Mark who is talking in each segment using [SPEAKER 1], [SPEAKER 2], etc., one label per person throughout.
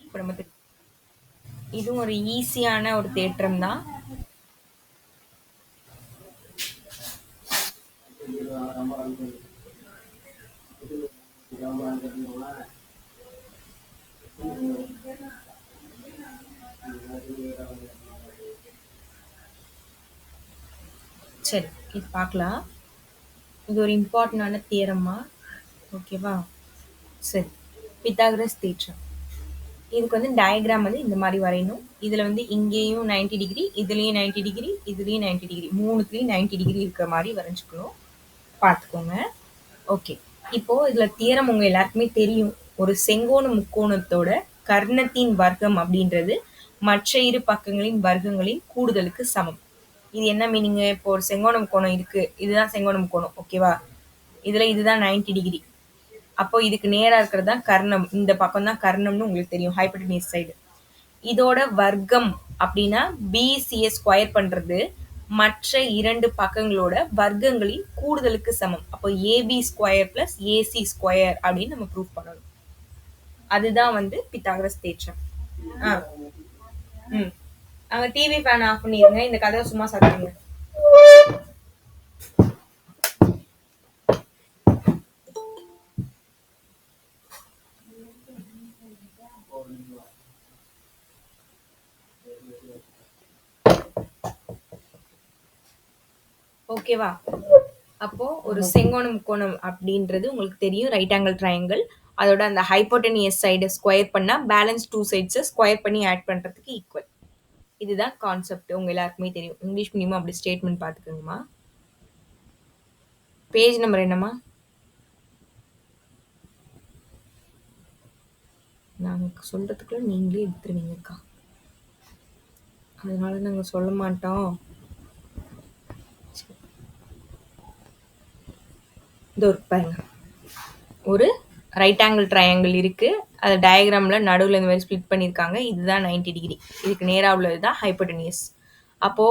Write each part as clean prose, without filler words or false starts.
[SPEAKER 1] இப்ப நம்ம இதுவும் ஒரு ஈஸியான ஒரு தேற்றம் தான். சரி, இது பார்க்கலாம். இது ஒரு இம்பார்ட்டன்டான தியரமா. ஓகேவா? சரி, பித்தாகரஸ் தேற்றம். இதுக்கு வந்து டயக்ராம் வந்து இந்த மாதிரி வரையணும். இதுல வந்து இங்கேயும் 90 டிகிரி, இதுலயும் 90 டிகிரி, இதுலயும் 90 டிகிரி, மூணுத்துலயும் 90 டிகிரி இருக்கிற மாதிரி வரைஞ்சுக்கணும். பார்த்துக்கோங்க. ஓகே, இப்போ இதுல தியரம் உங்க எல்லாருக்குமே தெரியும். ஒரு செங்கோண முக்கோணத்தோட கர்ணத்தின் வர்க்கம் அப்படின்றது மற்ற இரு பக்கங்களின் வர்க்கங்களின் கூடுதலுக்கு சமம். இது என்ன மீனிங்? இப்போ ஒரு செங்கோண முக்கோணம் இருக்கு, இதுதான் செங்கோண முக்கோணம். ஓகேவா? இதுல இதுதான் 90 டிகிரி. அப்போ இதுக்கு நேரா இருக்கிறது தான் கர்ணம். இந்த பக்கம் தான் கர்ணம்னு உங்களுக்கு தெரியும், ஹைப்போடெனியஸ் சைடு. இதோட வர்க்கம் அப்படின்னா பிசியை ஸ்கொயர் பண்றது மற்ற இரண்டு பக்கங்களோட வர்க்கங்களின் கூடுதலுக்கு சமம். அப்போ AB square plus AC square அப்படின்னு நம்ம ப்ரூவ் பண்ணணும். அதுதான் வந்து பித்தாகரஸ் தேற்றம். அங்க டிவி ஃபேன் ஆஃப் பண்ணிருங்க, இந்த கதவை சும்மா சாத்துங்க. ஓகேவா? அப்போ ஒரு செங்கோண முக்கோணம் அப்படின்றது உங்களுக்கு தெரியும், ரைட் ஆங்கிள் ட்ரையாங்கிள். அதோட அந்த ஹைப்போடெனியஸ் சைடு ஸ்கொயர் பண்ணா பேலன்ஸ் டூ சைட்ஸை ஸ்கொயர் பண்ணி ஆட் பண்றதுக்கு ஈக்குவல். இதுதான் கான்செப்ட், உங்க எல்லாருக்குமே தெரியும். இங்கிலீஷ் மீடியமா அப்படி ஸ்டேட்மெண்ட் பார்த்துக்கோங்கம்மா. பேஜ் நம்பர் என்னம்மா? நாங்கள் சொல்றதுக்குள்ள நீங்களே எடுத்துருவீங்கக்கா, அதனால நாங்கள் சொல்ல மாட்டோம். இந்த ஒரு பாருங்க, ஒரு ரைட் ஆங்கிள் ட்ரையாங்கிள் இருக்கு. அது டயக்ராம்ல நடுவில் இந்த மாதிரி ஸ்ப்ளிட் பண்ணியிருக்காங்க. இதுதான் 90 டிகிரி. இதுக்கு நேராக உள்ளது தான் ஹைப்போடெனியஸ். அப்போ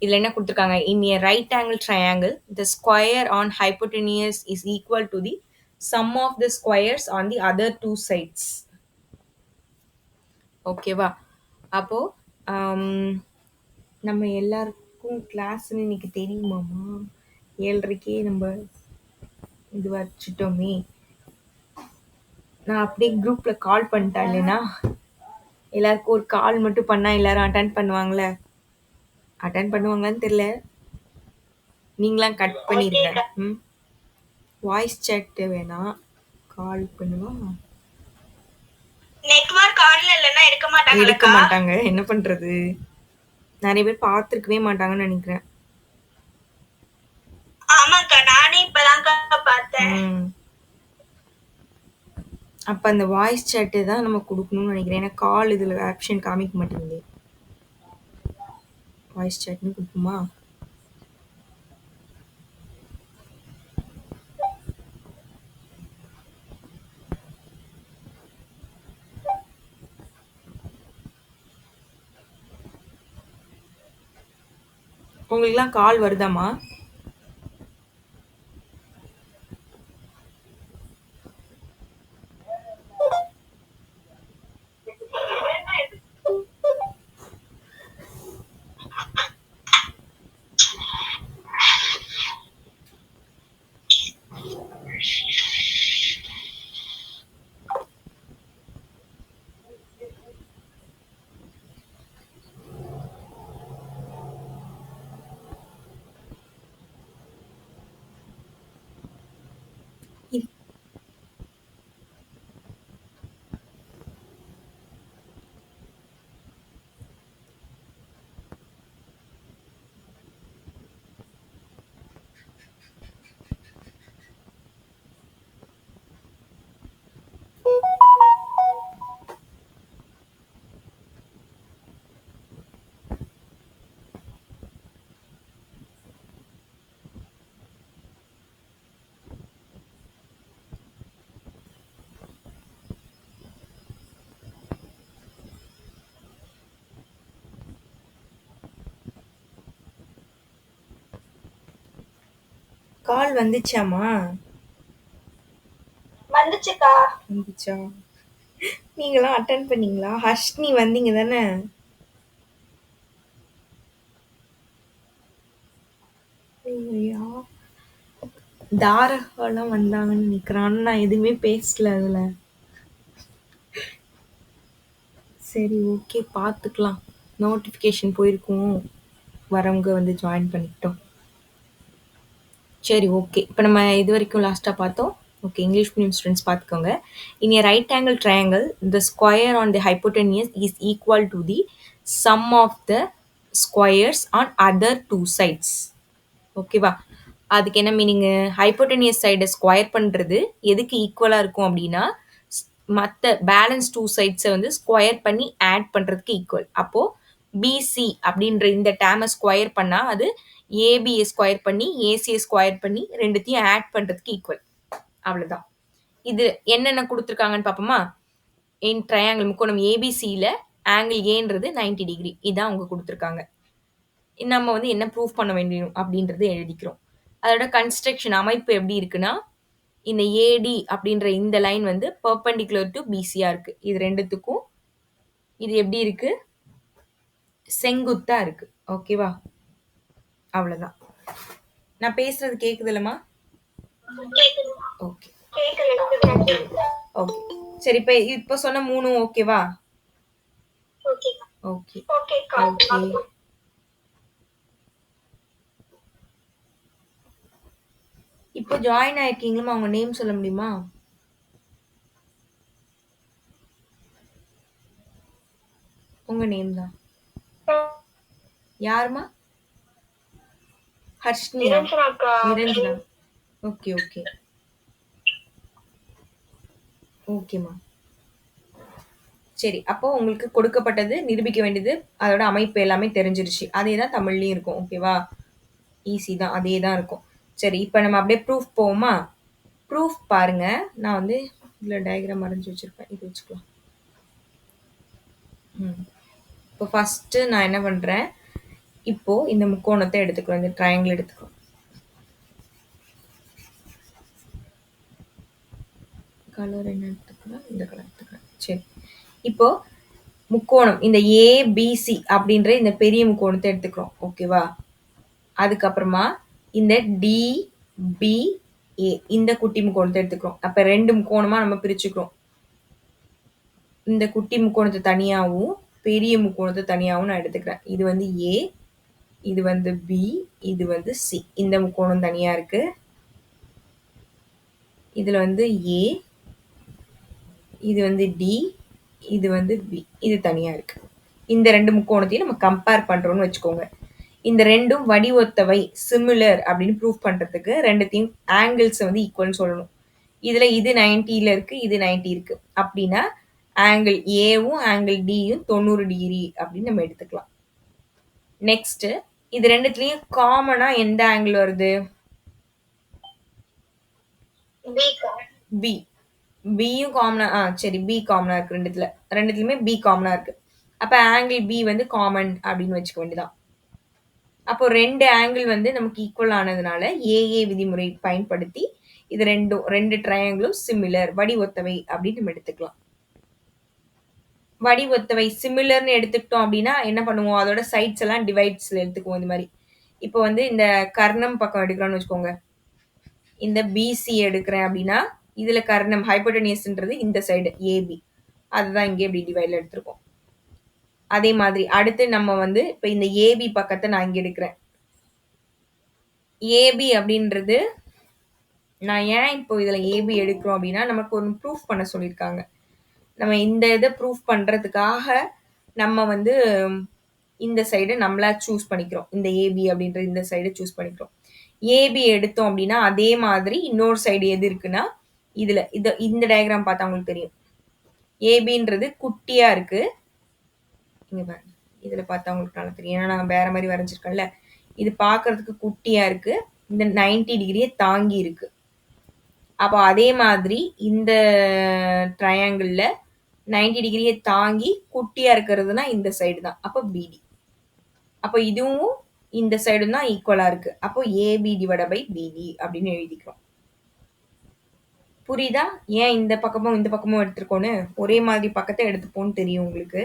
[SPEAKER 1] இதுல என்ன கொடுத்துருக்காங்க? In a right angle triangle the square on hypotenuse is equal to the sum of the squares on the other two sides. ஓகேவா? அப்போ நம்ம எல்லாருக்கும் கிளாஸ்ன்னு இன்னைக்கு தெரியுமாம்மா? 7:30க்கே நம்ம இது வச்சுட்டோமே. நான் அப்படியே குரூப்ல கால் பண்ணிட்டேன், இல்லைன்னா எல்லாருக்கும் ஒரு கால் மட்டும் பண்ணா எல்லாரும் அட்டன் பண்ணுவாங்களே. அட்டன் பண்ணுவாங்களான்னு தெரியல, நீங்களாம் கட் பண்ணிருங்க. வாய்ஸ் சேட் வேணாம், கால் பண்ணுவா.
[SPEAKER 2] நெட்வொர்க் ஆன்ல இல்லனா
[SPEAKER 1] எடுக்க மாட்டாங்க, என்ன பண்றது? நிறைய பேர் பார்த்துருக்கவே மாட்டாங்கன்னு நினைக்கிறேன்.
[SPEAKER 2] ஆமாக்கா, நானே இப்பதான் பார்த்தேன்.
[SPEAKER 1] அப்ப அந்த வாய்ஸ் சேட்டு தான் நம்ம கொடுக்கணும்னு நினைக்கிறேன். ஏன்னா கால் இதுல ஆப்ஷன் காமிக்க மாட்டேங்குது. வாய்ஸ் சேட்னு கொடுக்குமா? உங்களுக்குலாம் கால் வருதாமா? கால் வந்துச்சாமா?
[SPEAKER 2] வந்துச்சுக்கா.
[SPEAKER 1] வந்துச்சா? நீங்களாம் அட்டன் பண்ணீங்களா? ஹர்ஷ்னி வந்தீங்க தானே? ஐயா, தாரகாலாம் வந்தாங்கன்னு நினைக்கிறேன். ஆனா நான் எதுவுமே பேசல அதுல. சரி, ஓகே, பார்த்துக்கலாம். நோட்டிஃபிகேஷன் போயிருக்கும். வரவங்க வந்து ஜாயின் பண்ணிக்கிட்டோம். சரி, ஓகே. இப்போ நம்ம இது வரைக்கும் லாஸ்ட்டா பார்த்தோம். ஓகே, இங்கிலீஷ் மீடியம் ஸ்டூடெண்ட்ஸ் பார்த்துக்கோங்க. In a right angle triangle, the square on the hypotenuse is equal to the sum of the squares on other two sides. ஓகேவா? அதுக்கு என்ன மீனிங்கு? ஹைப்போட்டெனியஸ் சைடை ஸ்கொயர் பண்ணுறது எதுக்கு ஈக்குவலாக இருக்கும் அப்படின்னா, மற்ற பேலன்ஸ் டூ சைட்ஸை வந்து ஸ்கொயர் பண்ணி ஆட் பண்ணுறதுக்கு ஈக்குவல். அப்போது பிசி அப்படின்ற இந்த டேமை ஸ்கொயர் பண்ணால் அது ஏபியை ஸ்கொயர் பண்ணி ஏசியை ஸ்கொயர் பண்ணி ரெண்டுத்தையும் ஆட் பண்ணுறதுக்கு ஈக்குவல். அவ்வளோதான். இது என்னென்ன கொடுத்துருக்காங்கன்னு பார்ப்போமா? இன் ட்ரையாங்கிள் முக்கோணம் ஏபிசியில் ஆங்கிள் ஏன்றது 90 டிகிரி. இதான் அவங்க கொடுத்துருக்காங்க. நம்ம வந்து என்ன ப்ரூஃப் பண்ண வேண்டியும் அப்படின்றது எழுதிக்கிறோம். அதோட கன்ஸ்ட்ரக்ஷன் அமைப்பு எப்படி இருக்குன்னா, இந்த ஏடி அப்படின்ற இந்த லைன் வந்து பெர்பெண்டிகுலர் டு பிசியா இருக்கு. இது ரெண்டுத்துக்கும் இது எப்படி இருக்கு? செங்குத்தா இருக்கு. ஓகேவா? அவ்வளவுதான். நான் பேசுறது கேக்குது இல்லம்மா? Okay okay. சரி, இப்ப சொன்ன மூணும் ஓகேவா? Okay okay. இப்போ ஜாயின் ஆயிருக்கீங்களா? உங்க நேம் சொல்ல முடியுமா? உங்க நேம் தான். யாருமா? ஹர்ஷ்னியா? நிரஞ்சனா. ஓகே ஓகே ஓகேம்மா. சரி, அப்போ உங்களுக்கு கொடுக்கப்பட்டது நிரூபிக்க வேண்டியது அதோட அமைப்பு எல்லாமே தெரிஞ்சிருச்சு. அதே தான் தமிழ்லயும் இருக்கும். ஓகேவா? ஈஸி தான். அதே தான் இருக்கும். சரி, இப்போ நம்ம அப்படியே ப்ரூஃப் போவோமா? ப்ரூஃப் பாருங்க. நான் வந்து இதில் டயக்ராம் வரைஞ்சி வச்சிருப்பேன். இது வச்சுக்கலாம். இப்போ ஃபர்ஸ்ட் நான் என்ன பண்றேன்? இப்போ இந்த முக்கோணத்தை எடுத்துக்கிறோம். இந்த ட்ரையாங்கிள் எடுத்துக்கிறோம். கலர் என்ன எடுத்துக்கிறேன்? இந்த கலர் எடுத்துக்கிறேன். சரி, இப்போ முக்கோணம் இந்த ஏபிசி அப்படின்ற இந்த பெரிய முக்கோணத்தை எடுத்துக்கிறோம். ஓகேவா? அதுக்கப்புறமா இந்த டிபிஏ இந்த குட்டி முக்கோணத்தை எடுத்துக்கிறோம். அப்ப ரெண்டு முக்கோணமா நம்ம பிரிச்சுக்கிறோம். இந்த குட்டி முக்கோணத்தை தனியாகவும் பெரிய முக்கோணத்தை தனியாகவும் நான் எடுத்துக்கிறேன். இது வந்து ஏ, இது வந்து பி, இது வந்து சி. இந்த முக்கோணம் தனியா இருக்கு. இதுல வந்து ஏ, இது வந்து டி, இது வந்து பி. இது தனியா இருக்கு. இந்த ரெண்டு முக்கோணத்தையும் நம்ம கம்பேர் பண்றோம்னு வச்சுக்கோங்க. இந்த ரெண்டும் வடிவொத்தவை, சிமிலர் அப்படின்னு ப்ரூஃப் பண்றதுக்கு ரெண்டுத்தையும் ஆங்கிள்ஸ் வந்து ஈக்குவல்னு சொல்லணும். இதுல இது 90ல இருக்கு, இது 90 இருக்கு. அப்படின்னா ஆங்கிள் ஏவும் ஆங்கிள் டியும் 90 டிகிரி அப்படின்னு நம்ம எடுத்துக்கலாம். நெக்ஸ்ட், இது ரெண்டுத்துலயும் காமனா எந்த ஆங்கிள் வருது? பி. பியும் காமனா சரி, பி காமனா இருக்கு. ரெண்டுத்துலயுமே பி காமனா இருக்கு. அப்ப ஆங்கிள் பி வந்து காமன் அப்படின்னு வச்சுக்க வேண்டியதான். அப்போ ரெண்டு ஆங்கிள் வந்து நமக்கு ஈக்குவல் ஆனதுனால ஏஏ விதிமுறை பயன்படுத்தி இது ரெண்டு ட்ரையாங்கிளும் சிமிலர் வடிவொத்தவை அப்படின்னு நம்ம எடுத்துக்கலாம். வடிவொத்தவை சிமிலர்னு எடுத்துக்கிட்டோம் அப்படின்னா என்ன பண்ணுவோம்? அதோட சைட்ஸ் எல்லாம் டிவைட்ஸ்ல எடுத்துக்குவோம். இந்த மாதிரி இப்போ வந்து இந்த கர்ணம் பக்கம் எடுக்கிறோம்னு வச்சுக்கோங்க. இந்த பிசி எடுக்கிறேன் அப்படின்னா இதுல கர்ணம் ஹைப்போட்டெனியஸ்ன்றது இந்த சைடு ஏபி, அதுதான் இங்கே இப்படி டிவைட்ல எடுத்திருக்கோம். அதே மாதிரி அடுத்து நம்ம வந்து இப்போ இந்த ஏபி பக்கத்தை நான் இங்க எடுக்கிறேன். ஏபி அப்படின்றது நான் ஏன் இப்போ இதுல ஏபி எடுக்கிறோம் அப்படின்னா நமக்கு ஒரு ப்ரூஃப் பண்ண சொல்லியிருக்காங்க. நம்ம இந்த இதை ப்ரூஃப் பண்றதுக்காக நம்ம வந்து இந்த சைடு நம்மளா சூஸ் பண்ணிக்கிறோம். இந்த ஏபி அப்படின்ற இந்த சைடு சூஸ் பண்ணிக்கிறோம். ஏபி எடுத்தோம் அப்படின்னா அதே மாதிரி இன்னொரு சைடு எது இருக்குன்னா இதுல இந்த டயக்ராம் பார்த்தா உங்களுக்கு தெரியும். ஏபின்றது குட்டியா இருக்கு. இங்க பாருங்க, இதுல பார்த்தா உங்களுக்கு நல்லா தெரியும். ஏன்னா நான் வேற மாதிரி வரைஞ்சிருக்கேன்ல. இது பார்க்கறதுக்கு குட்டியா இருக்கு. இந்த 90 டிகிரியை தாங்கி இருக்கு. அப்போ அதே மாதிரி இந்த ட்ரையாங்கிள்ல 90 டிகிரியை தாங்கி குட்டியா இருக்கிறதுனா இந்த சைடு தான். அப்போ பிடி. அப்போ இதுவும் இந்த சைடு தான் ஈக்குவலா இருக்கு. அப்போ ஏபி டிவைட் பை பிடி அப்படின்னு எழுதிக்கிறோம். புரியுதா? ஏன் இந்த பக்கமும், இந்த பக்கமும் எடுத்திருக்கோன்னு? ஒரே மாதிரி பக்கத்த எடுத்துப்போம்ன்னு தெரியும் உங்களுக்கு.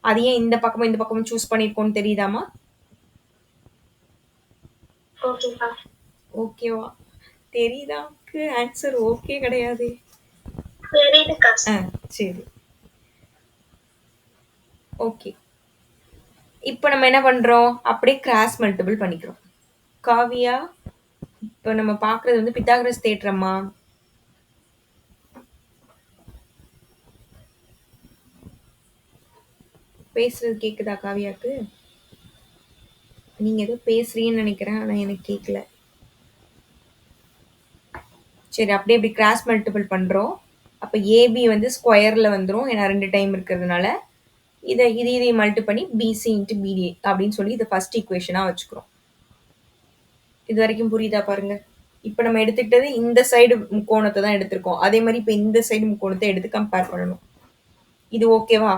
[SPEAKER 1] அது ஏன் இந்த பக்கமும், இந்த பக்கமும் சூஸ் பண்ணியிருக்கோம்ன்னு தெரியுதாம்மா?
[SPEAKER 2] ஓகேக்கா.
[SPEAKER 1] ஓகேவா? தெரியுதாக்கு ஆன்சர் ஓகே கிடையாதே.
[SPEAKER 2] தெரியுதுக்கா.
[SPEAKER 1] சரி. ஓகே. இப்ப நம்ம என்ன பண்றோம்? அப்படியே கிராஸ் மல்டிபிள் பண்ணிக்கிறோம். காவியா, இப்ப நம்ம பார்க்கிறது வந்து பித்தாகரஸ் தேற்றம்மா. பேசுறது கேக்குதா காவியாக்கு? நீங்க ஏதோ பேசுறீங்கன்னு நினைக்கிறேன். ஆனா எனக்கு கேட்கல. சரி, அப்படியே இப்படி கிராஸ் மல்டிபிள் பண்றோம். அப்ப ஏபி வந்து ஸ்கொயர்ல வந்துரும். ஏன்னா 2 டைம் இருக்கிறதுனால. இதையும் மல்டி பண்ணி பிசி இன்ட்டு பிடி அப்படின்னு சொல்லி இதை ஃபர்ஸ்ட் ஈக்குவேஷனா வச்சுக்கிறோம். இது வரைக்கும் புரியுதா பாருங்க. இப்ப நம்ம எடுத்துக்கிட்டது இந்த சைடு முக்கோணத்தை தான் எடுத்திருக்கோம். அதே மாதிரி இப்ப இந்த சைடு முக்கோணத்தை எடுத்து கம்பேர் பண்ணணும். இது ஓகேவா?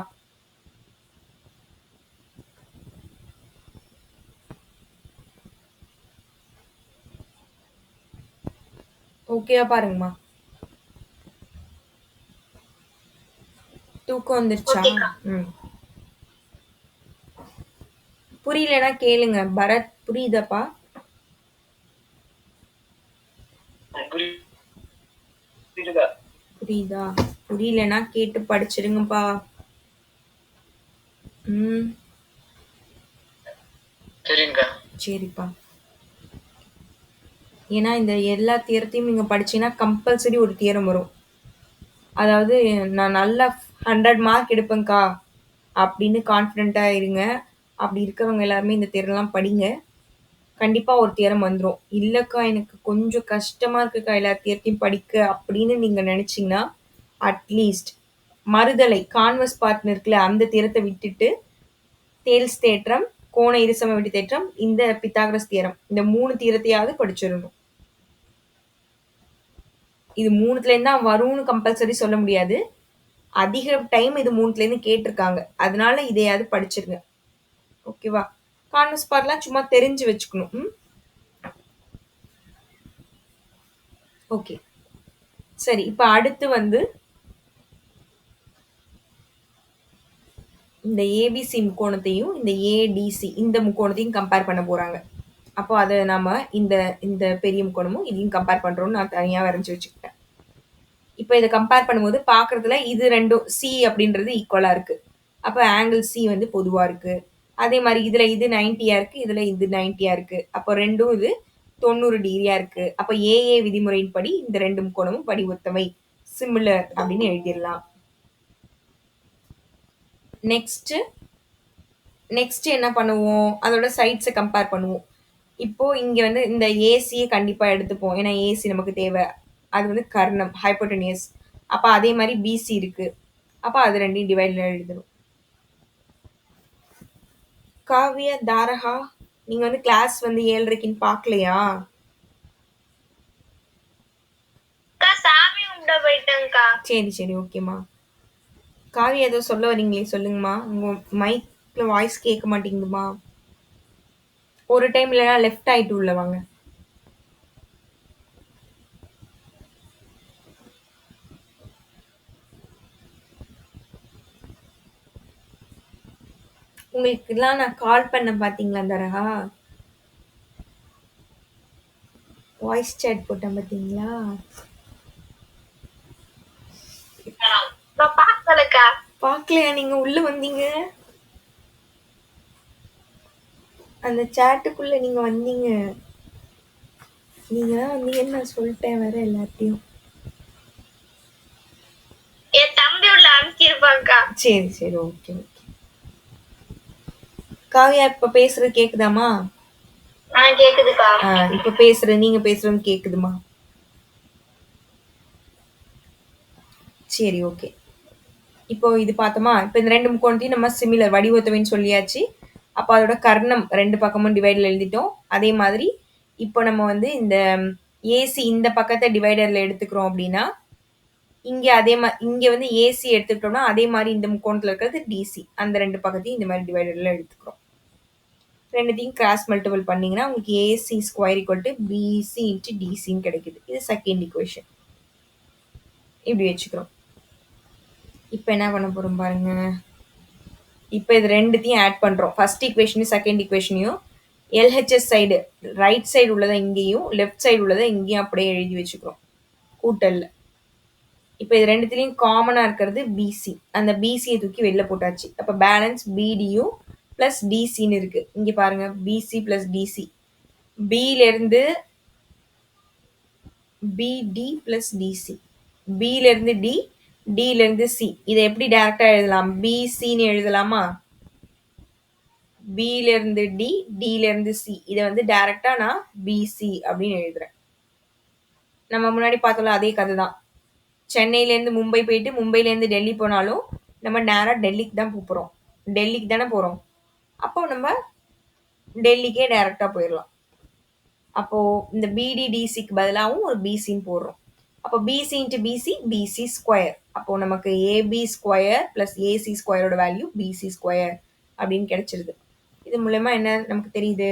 [SPEAKER 1] ஓகேவா பாருங்கம்மா. தூக்கம் வந்துருச்சா?
[SPEAKER 2] ஓகேக்கா.
[SPEAKER 1] புரியலன்னா கேளுங்க. பரத் புரியுதாப்பா? புரியுதா? புரியலன்னா கேட்டு படிச்சிருங்கப்பா. சரிப்பா. ஏன்னா இந்த எல்லா தியரத்தையும் நீங்க படிச்சீங்கன்னா கம்பல்சரி ஒரு தியரம் வரும். அதாவது நான் நல்லா 100 மார்க் எடுப்பேன்க்கா அப்படின்னு கான்ஃபிடென்ட்டா இருங்க. அப்படி இருக்கவங்க எல்லாருமே இந்த தியரம்லாம் படிங்க. கண்டிப்பா ஒரு தியரம் வந்துரும். இல்லக்கா எனக்கு கொஞ்சம் கஷ்டமா இருக்குக்கா எல்லா தியரத்தையும் படிக்க அப்படின்னு நீங்க நினைச்சீங்கன்னா, அட்லீஸ்ட் மறுதலை கான்வெர்ஸ் பார்ட்னர் இருக்குல்ல, அந்த தியரத்தை விட்டுட்டு தேல்ஸ் தேற்றம், கோண இருசம வெட்டி தேற்றம், இந்த பித்தாகரஸ் தியரம், இந்த 3 தியரத்தையாவது படிச்சிடணும். இது 3த்துலேருந்து தான் வரும்னு கம்பல்சரி சொல்ல முடியாது. அதிக டைம் இது 3த்துலேருந்து கேட்டிருக்காங்க. அதனால இதையாவது படிச்சிருங்க. ஓகேவா? கான்வெர்ஸ் பார்ட்லாம் சும்மா தெரிஞ்சு வச்சுக்கணும். ஓகே. சரி, இப்ப அடுத்து வந்து இந்த ஏபிசி முக்கோணத்தையும் இந்த ஏடிசி இந்த முக்கோணத்தையும் கம்பேர் பண்ண போறாங்க. அப்போ அதை நாம இந்த இந்த பெரிய முக்கோணமும் இதையும் கம்பேர் பண்றோம்னு நான் தனியா வரைஞ்சு வச்சுக்கிட்டேன். இப்போ இதை கம்பேர் பண்ணும்போது பாக்குறதுல இது ரெண்டும் சி அப்படின்றது ஈக்குவலா இருக்கு. அப்ப ஆங்கிள் சி வந்து பொதுவா இருக்கு. அதே மாதிரி இதுல இது 90யா இருக்கு, இதுல இது 90யா இருக்கு. அப்போ ரெண்டும் இது 90 டிகிரியா இருக்கு. அப்ப ஏஏ விதிமுறையின்படி இந்த ரெண்டு முக்கோணமும் படி ஒத்தவை, சிமிலர் அப்படின்னு எழுதிடலாம். நெக்ஸ்ட் என்ன பண்ணுவோம்? அதோட சைட்ஸை கம்பேர் பண்ணுவோம். இப்போ இங்க வந்து இந்த ஏசியை கண்டிப்பா எடுத்துப்போம். ஏன்னா ஏசி நமக்கு தேவை. அது வந்து கர்ணம் ஹைப்போட்டனியஸ். அப்ப அதே மாதிரி பிசி இருக்கு. அப்ப அது ரெண்டையும் டிவைட்ல எழுதணும். காவியா, தாரகா, நீங்க வந்து கிளாஸ் வந்து 7:30ன்னு பாக்கலையா?
[SPEAKER 2] சாமி கும்பிட போயிட்டேன்க்கா.
[SPEAKER 1] சரி ஓகேம்மா. காவியா ஏதோ சொல்ல வரீங்களே, சொல்லுங்கம்மா. உங்க மைக்ல வாய்ஸ் கேட்க மாட்டேங்குதுமா. ஒரு டைம் இல்லைன்னா லெஃப்ட் ஆயிட்டு உள்ள வாங்க. உங்களுக்குலாம் நான் கால் பண்ண பாத்தீங்களா தரகா? வாய்ஸ் சேட் போட்டேன் பாத்தீங்களா?
[SPEAKER 2] நான் பார்க்கலக்கா.
[SPEAKER 1] பாக்கலையா? நீங்க உள்ள வந்தீங்க, அந்த சாட்டுக்குள்ள நீங்க வந்தீங்க. நீங்க தான் வந்தீங்கன்னு நான் சொல்லிட்டேன் வேற எல்லாத்தையும்.
[SPEAKER 2] என் தம்பி உள்ள அனுப்பிச்சிருப்பாங்கக்கா.
[SPEAKER 1] சரி ஓகே. காவியா, இப்ப பேசுறது கேக்குதாமா?
[SPEAKER 2] கேக்குதுக்கா.
[SPEAKER 1] இப்ப நீங்க பேசுறது கேக்குதுமா? சரி ஓகே. இப்போ இது பார்த்தோமா? இப்போ இந்த ரெண்டு முக்கோணத்தையும் நம்ம சிமிலர் வடிவத்தவைன்னு சொல்லியாச்சு. அப்போ அதோட கர்ணம் ரெண்டு பக்கமும் டிவைடர்ல எழுதிட்டோம். அதே மாதிரி இப்போ நம்ம வந்து இந்த ஏசி இந்த பக்கத்தை டிவைடர்ல எடுத்துக்கிறோம் அப்படின்னா, இங்க இங்க வந்து ஏசி எடுத்துக்கிட்டோம்னா அதே மாதிரி இந்த முக்கோணத்துல இருக்கிறது டிசி, அந்த ரெண்டு பக்கத்தையும் இந்த மாதிரி டிவைடர்ல எடுத்துக்கிறோம். ரெண்டுத்தையும் கிராஸ் மல்டிபிள் பண்ணீங்கன்னா உங்களுக்கு AC square equal to BC into டிசின்னு கிடைக்குது. இது செகண்ட் ஈக்குவேஷன். இப்படி வச்சுக்கிறோம். இப்போ என்ன பண்ண போறோம் பாருங்க. இப்போ இது ரெண்டுத்தையும் ஆட் பண்றோம். ஃபர்ஸ்ட் ஈக்குவேஷனையும் செகண்ட் ஈக்குவேஷனையும் எல்ஹெச்எஸ் சைடு ரைட் சைடு உள்ளதை இங்கேயும் லெஃப்ட் சைடு உள்ளதை இங்கேயும் அப்படியே எழுதி வச்சுக்கிறோம் கூட்டல்ல. இப்போ இது ரெண்டுத்துலேயும் காமனாக இருக்கிறது பிசி. அந்த பிசியை தூக்கி வெளில போட்டாச்சு. அப்போ பேலன்ஸ் பிடியும் ப்ளஸ் டிசின்னு இருக்கு. இங்கே பாருங்க, பிசி ப்ளஸ் டிசி. பியிலேருந்து பிடி ப்ளஸ் டிசி, பியிலேருந்து டி, டியிலேருந்து சி. இதை எப்படி டேரெக்டாக எழுதலாம்? பிசின்னு எழுதலாமா? பியிலேருந்து டி, டியிலேருந்து சி. இதை வந்து டேரெக்டாக நான் பிசி அப்படின்னு எழுதுறேன். நம்ம முன்னாடி பார்த்தோம்ல அதே கதை தான். சென்னையிலேருந்து மும்பை போயிட்டு மும்பையிலேருந்து டெல்லி போனாலும் நம்ம நேராக டெல்லிக்கு தான் போகிறோம். டெல்லிக்கு தானே போகிறோம். அப்போ நம்ம டெல்லிக்கே டைரெக்டாக போயிடலாம். அப்போது இந்த பிடிடிசிக்கு பதிலாகவும் ஒரு பிசின்னு போடுறோம். அப்போ BC into BC, BC square. அப்போது நமக்கு ஏபி ஸ்கொயர் ப்ளஸ் ஏசி ஸ்கொயரோட வேல்யூ பிசி ஸ்கொயர் அப்படின்னு கிடைச்சிருது. இது மூலமா என்ன நமக்கு தெரியுது?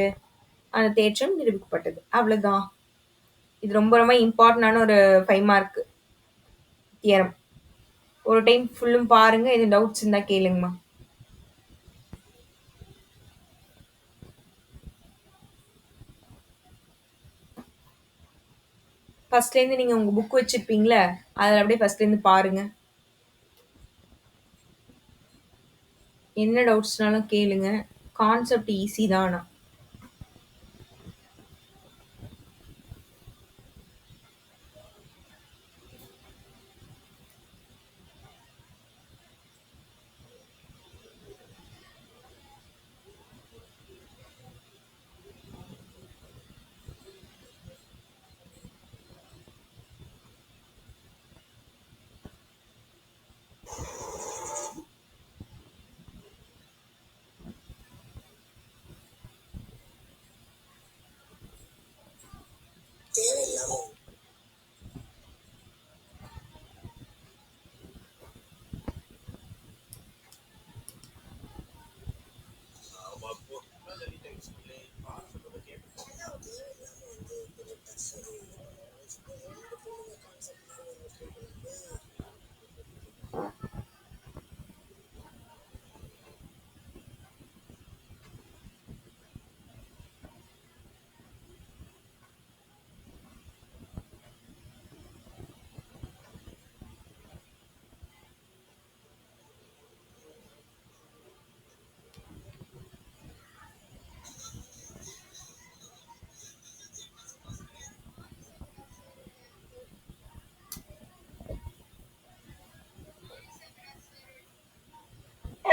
[SPEAKER 1] அந்த தேற்றம் நிரூபிக்கப்பட்டது. அவ்வளோதான். இது ரொம்ப ரொம்ப இம்பார்ட்டண்டான ஒரு 5 மார்க் தியரம். ஒரு டைம் ஃபுல்லும் பாருங்க. எதுவும் டவுட்ஸ் இருந்தால் கேளுங்கம்மா. ஃபர்ஸ்ட்லேருந்து நீங்கள் உங்கள் புக் வச்சுருப்பீங்களே, அதில் அப்படியே ஃபர்ஸ்ட்லேருந்து பாருங்கள். என்ன டவுட்ஸ்னாலும் கேளுங்க. கான்செப்ட் ஈஸி தான்.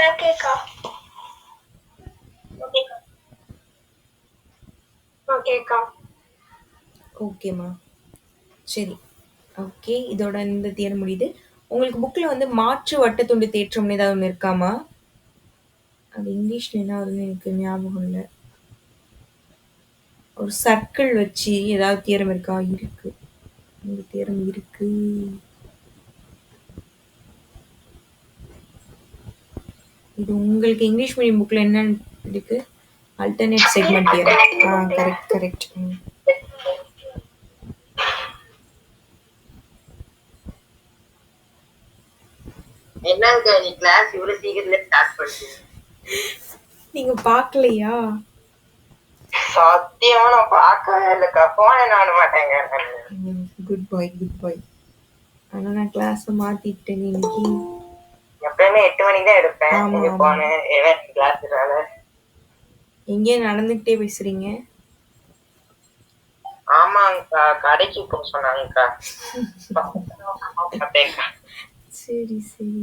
[SPEAKER 2] ஓகேக்கா. ஓகேக்கா.
[SPEAKER 1] ஓகேம்மா, சரி. ஓகே, இதோட இந்த தியரம் முடியுது. உங்களுக்கு புக்கில் வந்து மாற்று வட்டத்துண்டு தேற்றம்னு ஏதாவது ஒன்று இருக்காமா? அது இங்கிலீஷில் என்ன வருதுன்னு எனக்கு ஞாபகம் இல்லை. ஒரு சர்க்கிள் வச்சு ஏதாவது தியரம் இருக்கா? இருக்கு, இந்த தியரம் இருக்கு. இது உங்களுக்கு இங்கிலீஷ் மீடியம் புக்கில் என்ன இருக்கு? Alternate segment theorem. Correct correct.
[SPEAKER 2] என்னங்க நீ கிளாஸ் இவ்வளவு சீக்கிரத்துல ஸ்டார்ட் பண்ணிட்டீங்க?
[SPEAKER 1] நீங்க பார்க்கலையா?
[SPEAKER 2] சத்தியமா நான் பார்க்கவே இல்லக்கா. போனே நானு மாட்டேங்க.
[SPEAKER 1] குட் பாய் குட் பாய். ஆனால் நான் கிளாஸை மாற்றிட்டேன் இன்னைக்கு.
[SPEAKER 2] எப்பயுமே 8 மணிக்கு தான் எடுப்பேன்.
[SPEAKER 1] ஆமா,
[SPEAKER 2] நீங்க
[SPEAKER 1] ஆமா.
[SPEAKER 2] போனேன் கிளாஸ்னால.
[SPEAKER 1] எங்கேயே நடந்துக்கிட்டே பேசுறீங்க?
[SPEAKER 2] ஆமாங்கக்கா, கடைக்கு போக சொன்னாங்கக்கா.
[SPEAKER 1] சரி சரி.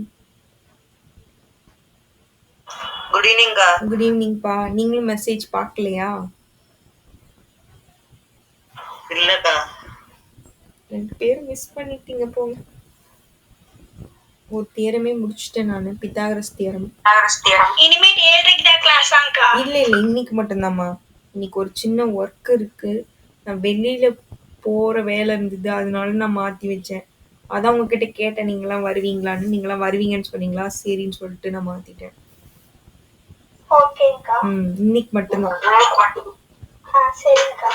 [SPEAKER 2] குட் ஈவினிங்க்கா.
[SPEAKER 1] குட் ஈவினிங்ப்பா. நீங்களும் மெசேஜ் பார்க்கலையா?
[SPEAKER 2] இல்லக்கா.
[SPEAKER 1] 2 பேரும் மிஸ் பண்ணிட்டீங்க போங்க. ஒரு தியரமே முடிச்சிட்டேன் நான், பித்தாகரஸ் தியரம்.
[SPEAKER 2] இனிமேட் 7:30க்கு தான் கிளாஸாங்கக்கா?
[SPEAKER 1] இல்லை இல்லை, இன்னைக்கு மட்டும்தாம்மா. இன்னைக்கு ஒரு சின்ன ஒர்க் இருக்கு. நான் வெளியில போற வேலை இருந்தது, அதனால நான் மாத்தி வச்சேன். அதான் உங்ககிட்ட கேட்டேன், நீங்களாம் வருவீங்களான்னு. நீங்களாம் வருவீங்கன்னு சொன்னீங்களா, சரின்னு சொல்லிட்டு நான் மாத்திட்டேன்.
[SPEAKER 2] ஓகேங்கக்கா.
[SPEAKER 1] இன்னைக்கு மட்டும்தான்.
[SPEAKER 2] சரிங்கக்கா.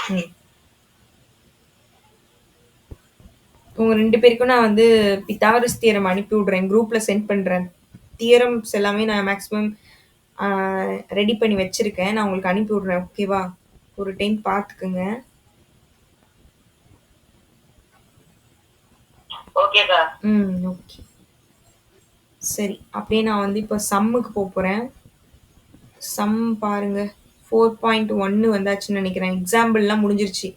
[SPEAKER 1] உங்க 2 பேருக்கும் நான் வந்து பித்தாகரஸ் தியரம் அனுப்பி விடுறேன். குரூப்ல சென்ட் பண்றேன். தியரம்ஸ் எல்லாமே நான் மேக்ஸிமம் ரெடி பண்ணி வச்சிருக்கேன். நான் உங்களுக்கு அனுப்பி விடுறேன். ஓகேவா? ஒரு டைம் பார்த்துக்குங்க.
[SPEAKER 2] ஓகேக்கா.
[SPEAKER 1] ஓகே. சரி. அப்படியே நான் வந்து இப்போ சம்முக்கு போறேன். சம் பாருங்க. 4.1 வந்தாச்சுன்னு நினைக்கிறேன். எக்ஸாம்பிள்லாம் முடிஞ்சிருச்சு.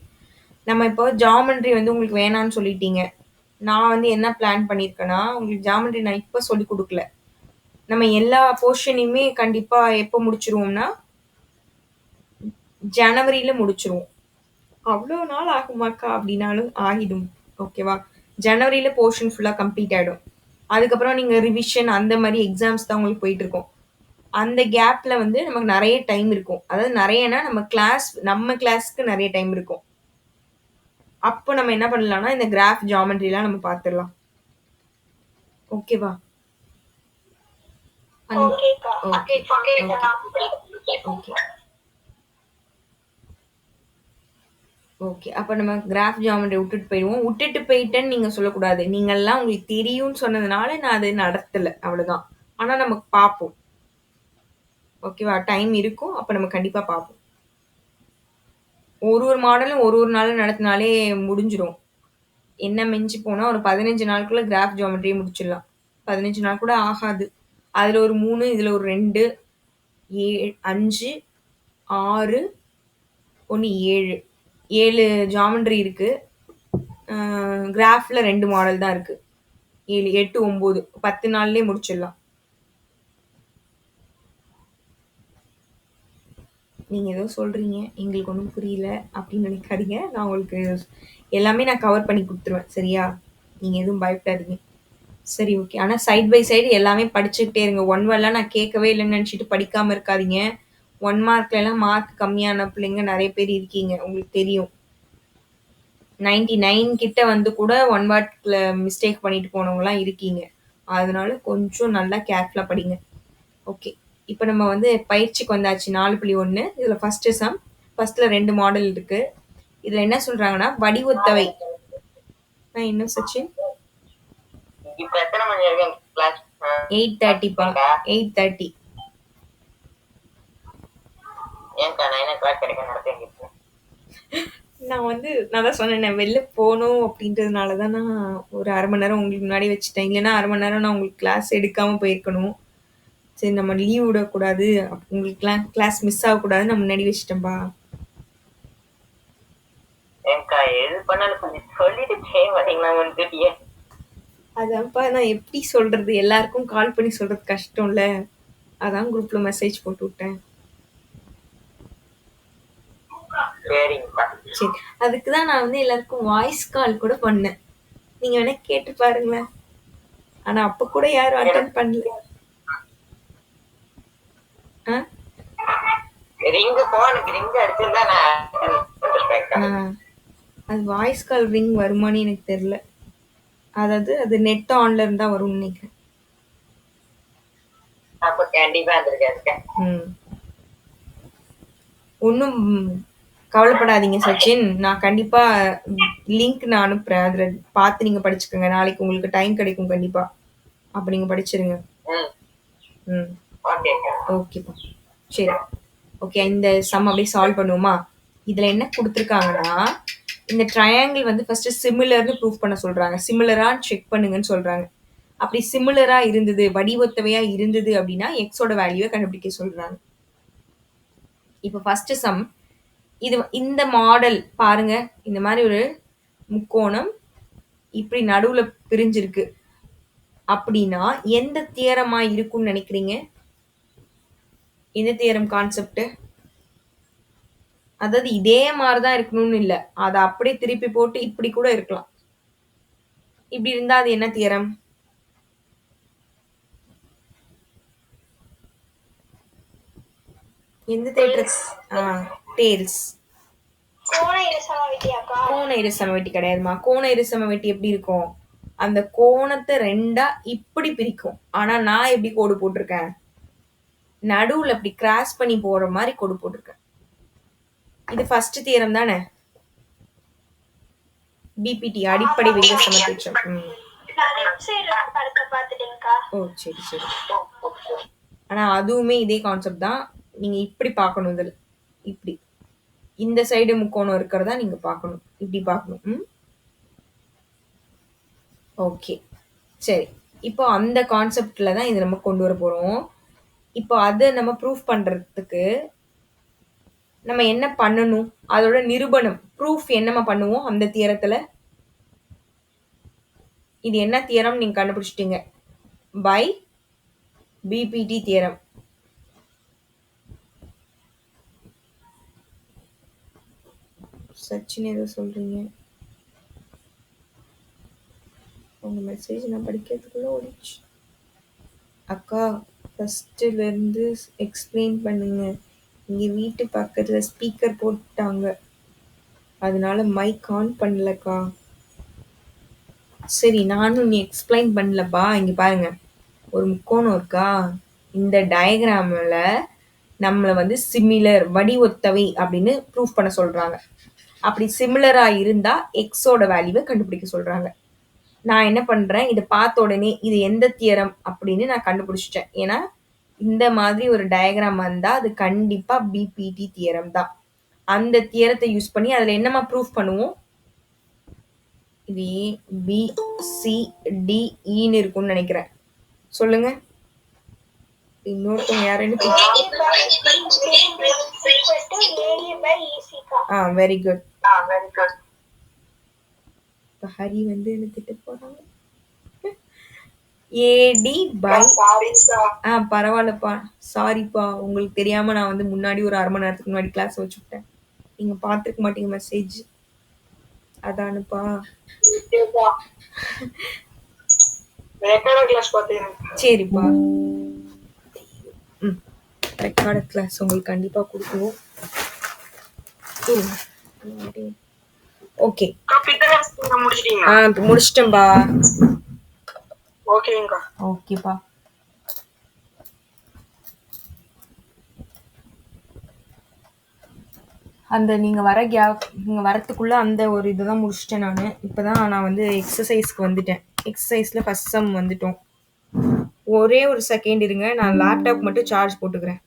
[SPEAKER 1] நம்ம இப்போ ஜாமெட்ரி வந்து உங்களுக்கு வேணான்னு சொல்லிட்டீங்க. நான் வந்து என்ன பிளான் பண்ணியிருக்கேன்னா, உங்களுக்கு ஜாமெட்ரி நான் இப்போ சொல்லிக் குடுக்கல. நம்ம எல்லா போர்ஷனையுமே கண்டிப்பா எப்போ முடிச்சுருவோம்னா, ஜனவரியில முடிச்சுருவோம். அவ்வளோ நாள் ஆகுமாக்கா? அப்படின்னாலும் ஆகிடும். ஓகேவா? ஜனவரியில போர்ஷன் ஃபுல்லா கம்ப்ளீட் ஆயிடும். அதுக்கப்புறம் நீங்க ரிவிஷன் அந்த மாரி எக்ஸாம்ஸ் தான் உங்களுக்கு போயிட்டு இருக்கும். அந்த கேப்ல வந்து நமக்கு நெறைய டைம் இருக்கும். அதாவது நெறையனா நம்ம கிளாஸ்க்கு நெறைய டைம் இருக்கும். அப்போ நம்ம என்ன பண்ணலாம்னா, இந்த கிராஃப் ஜியோமெட்ரிலாம் நம்ம பார்த்துடலாம். ஓகேவா?
[SPEAKER 2] ஓகேக்கா.
[SPEAKER 1] ஓகே. ஓகே. ஓகே. அப்ப நம்ம கிராஃப் ஜியோமெட்ரி விட்டுட்டு போயிருவோம். விட்டுட்டு போயிட்டேன்னு நீங்க சொல்லக்கூடாது. நீங்கலாம் உங்களுக்கு தெரியும்னு சொன்னதுனால நான் அது நடத்தல. அவ்வளோதான். ஆனா நம்ம பார்ப்போம். ஓகேவா? டைம் இருக்கும். அப்ப நம்ம கண்டிப்பா பார்ப்போம். ஒரு மாடலும் ஒரு நாளும் நடத்தினாலே முடிஞ்சிரும். என்ன மிஞ்சி போனா ஒரு 15 நாளுக்குள்ள கிராஃப் ஜியோமெட்ரியே முடிச்சிடலாம். 15 நாள் கூட ஆகாது. அதுல ஒரு 3, இதுல ஒரு 2, 5, 6, 1 7. 7 ஜியோமெட்ரி இருக்கு. கிராஃப்ல 2 மாடல் தான் இருக்கு. 7, 8, 9 10 நாள்லயே முடிச்சிடலாம். நீங்க ஏதோ சொல்றீங்க. எங்களுக்கு ஒண்ணும் புரியல அப்படின்னு நினைக்காதீங்க. நான் உங்களுக்கு எல்லாமே நான் கவர் பண்ணி குடுத்துருவேன். சரியா? நீங்க எதுவும் பயப்படாதீங்க. சரி, ஓகே. ஆனா சைட் பை சைடு எல்லாமே படிச்சுக்கிட்டே இருங்க. 1 வேர்ட்லாம் நான் கேட்கவே இல்லன்னு நினைச்சுட்டு படிக்காம இருக்காதீங்க. 1 மார்க்லலாம் மார்க் கம்மியான பிள்ளைங்க நெறைய பேர் இருக்கீங்க. உங்களுக்கு தெரியும். 99 கிட்ட வந்து கூட 1 வேர்ட்ல மிஸ்டேக் பண்ணிட்டு போனவங்கலாம் இருக்கீங்க. அதனால கொஞ்சம் நல்லா கேர்ஃபுல்லா படிங்க. ஓகே. இப்ப நம்ம வந்து பயிற்சிக்கு வந்தாச்சு. 4.1 இதுல ஃபர்ஸ்ட் சம். ஃபர்ஸ்ட்ல 2 மாடல் இருக்கு. இதுல என்ன சொல்றாங்கன்னா, வடிவொத்தவை. நான் இன்னும் சச்சின்?
[SPEAKER 2] இப்ப எத்தனை மணி வரைக்கும் கிளாஸ்?
[SPEAKER 1] 8:30பா. 8:30.
[SPEAKER 2] ஏன்க்கா 9 o'clock வரைக்கும் நடத்திட்டு?
[SPEAKER 1] நான் தான் சொன்னேனே, வெளில போணும் அப்படின்றதுனால தான் நான் ஒரு 1/2 மணி நேரம் உங்களுக்கு முன்னாடி வச்சுட்டேன். இல்லன்னா 1/2 மணி நேரம் நான் உங்களுக்கு கிளாஸ் எடுக்காம போயிருக்கணும். சரி நம்ம லீவ் விடக்கூடாது. உங்களுக்குலாம் கிளாஸ் மிஸ் ஆகக்கூடாதுன்னு நான் முன்னாடி வச்சுட்டேன்பா.
[SPEAKER 2] ஏன்க்கா எது பண்ணாலும் கொஞ்சம் சொல்லிட்டு செய்ய மாட்டீங்களா முன்கூட்டியே?
[SPEAKER 1] அதான்ப்பா நான் எப்படி சொல்றது? எல்லாருக்கும் கால் பண்ணி சொல்றது கஷ்டம்ல. அதான் குரூப்ல மெசேஜ் போட்டு விட்டேன்.
[SPEAKER 2] சரிங்கப்பா.
[SPEAKER 1] சரி. அதுக்கு தான் நான் வந்து எல்லாருக்கும் வாய்ஸ் கால் கூட பண்ணேன். நீங்க வேணா கேட்டு பாருங்களேன். ஆனா அப்ப கூட யாரும் அட்டெண்ட் பண்ணல. ஆ?
[SPEAKER 2] போனுக்கு ரிங் அடிச்சிருந்தா நான்
[SPEAKER 1] ஆ. அது வாய்ஸ் கால் ரிங் வருமான்னு எனக்கு தெரியல. அதாவது அது நெட் ஆன்ல இருந்தா வரும்னு நினைக்கிறேன்.
[SPEAKER 2] அப்ப கண்டிப்பா இருந்திருக்கேன்.
[SPEAKER 1] ஒன்றும் கவலைப்படாதீங்க சச்சின். நான் கண்டிப்பா லிங்க் நான் அனுப்புறேன். அதுல பார்த்து நீங்க படிச்சுக்கோங்க. நாளைக்கு உங்களுக்கு டைம் கிடைக்கும் கண்டிப்பா. அப்ப நீங்க படிச்சிருங்க. ம். ஓகேப்பா. சரி. ஓகே. இந்த சம் அப்படியே சால்வ் பண்ணுவோமா? இதுல என்ன குடுத்துருக்காங்கன்னா, இந்த ட்ரையாங்கிள் வந்து ஃபர்ஸ்ட் சிமிலர்னு ப்ரூஃப் பண்ண சொல்றாங்க. சிமிலரான்னு செக் பண்ணுங்கன்னு சொல்றாங்க. அப்படி சிமிலரா இருந்தது, வடிவொத்தவையா இருந்தது அப்படின்னா, எக்ஸோட வேல்யூவை கண்டுபிடிக்க சொல்றாங்க. இப்போ ஃபர்ஸ்ட் சம். இந்த மாடல் பாருங்க. இந்த மாதிரி ஒரு முக்கோணம் இப்படி நடுவுல பிரிஞ்சிருக்கு. அப்படின்னா எந்த தியரமா இருக்கும்னு நினைக்கிறீங்க? எந்த தியரம் கான்செப்ட்? அதாவது இதே மாதிரிதான் இருக்கணும்னு இல்ல. அதை அப்படியே திருப்பி போட்டு இப்படி கூட இருக்கலாம். இப்படி இருந்தா அது என்ன தியரம்? எந்த தேட்டர்? டேல்ஸ். கோண இருசமவெட்டி கிடையாதுமா. கோண இருசமவெட்டி எப்படி இருக்கும்? அந்த கோணத்தை 2ஆ இப்படி பிரிக்கும். ஆனா நான் எப்படி கோடு போட்டிருக்கேன்? நடுவுல அப்படி கிராஸ் பண்ணி போற மாதிரி கோடு போட்டிருக்கேன். இது ஃபர்ஸ்ட் தியரம் தானே? பிபிடி அடிப்படை விகித சமதேற்றம். ஓ சரி சரி. ஆனா அதுவுமே இதே கான்செப்ட் தான். நீங்க இப்படி பார்க்கணும் இதுல. இப்படி. இந்த சைடு முக்கோணம் இருக்கிறதா நீங்க பார்க்கணும். இப்படி பார்க்கணும். ஓகே. சரி. இப்போ அந்த கான்செப்ட்ல தான் இத நம்ம கொண்டு வர போறோம். இப்போ அத நம்ம ப்ரூஃப் பண்றதுக்கு நம்ம என்ன பண்ணணும்? அதோட நிரூபணம். ப்ரூஃப் என்னம்மா பண்ணுவோம் அந்த தியரத்துல? இது என்ன தியரம் நீங்க கண்டுபிடிச்சிட்டீங்க. By PPT theorem. சச்சின் ஏதோ சொல்றீங்க. உங்க மெசேஜ் நான் படிக்கிறதுக்குள்ள ஓடிச்சு. அக்கா ஃபர்ஸ்ட்ல இருந்து எக்ஸ்பிளைன் பண்ணுங்க. இங்க வீட்டு பக்கத்துல ஸ்பீக்கர் போட்டாங்க. அதனால மைக் ஆன் பண்ணலக்கா. சரி நானும் நீ எக்ஸ்பிளைன் பண்ணலப்பா. இங்க பாருங்க. ஒரு முக்கோணம் இருக்கா? இந்த டயகிராம்ல நம்மள வந்து சிமிலர் வடிவொத்தவை அப்படின்னு ப்ரூஃப் பண்ண சொல்றாங்க. அப்படி சிமிலரா இருந்தா எக்ஸோட வேல்யூவை கண்டுபிடிக்க சொல்றாங்க. நான் என்ன பண்றேன், இதை பார்த்த உடனே இது எந்த தியரம் அப்படின்னு நான் கண்டுபிடிச்சிட்டேன். ஏன்னா இந்த மாதிரி ஒரு டயக்ராம் வந்தா அது கண்டிப்பா பிபிடி தியரம் தான். அந்த தியரத்தை யூஸ் பண்ணி அதுல என்னமா ப்ரூஃப் பண்ணுவோம். இது ஏ பி சி டி ஈன்னு இருக்கும்னு நினைக்கிறேன். சொல்லுங்க. இன்னொருத்தவங்க யாருன்னு வெரி குட். ஹரி வந்து என்ன திட்ட போறாங்க. ஏடி பை பரவாயில்லப்பா. சாரிப்பா. உங்களுக்கு தெரியாம நான் வந்து முன்னாடி ஒரு 1/2 மணி நேரத்துக்கு முன்னாடி கிளாஸ் வச்சுட்டேன். நீங்க பார்த்துருக்க மாட்டீங்க மெசேஜ். அதானுப்பா. சரிப்பா. ரெக்கார்ட் கிளாஸ் உங்களுக்கு கண்டிப்பா கொடுக்குவோம். ஓகே. முடிச்சிட்டேன்பா. ஓகேப்பா. அந்த நீங்க வரத்துக்குள்ள அந்த ஒரு இதுதான் முடிச்சிட்டேன் நானு. இப்பதான் நான் வந்து எக்ஸசைஸ்க்கு வந்துட்டேன். எக்ஸசைஸ்ல ஃபர்ஸ்ட் சம் வந்துட்டோம். ஒரே ஒரு செகண்ட் இருங்க. நான் லேப்டாப் மட்டும் சார்ஜ் போட்டுக்கிறேன்.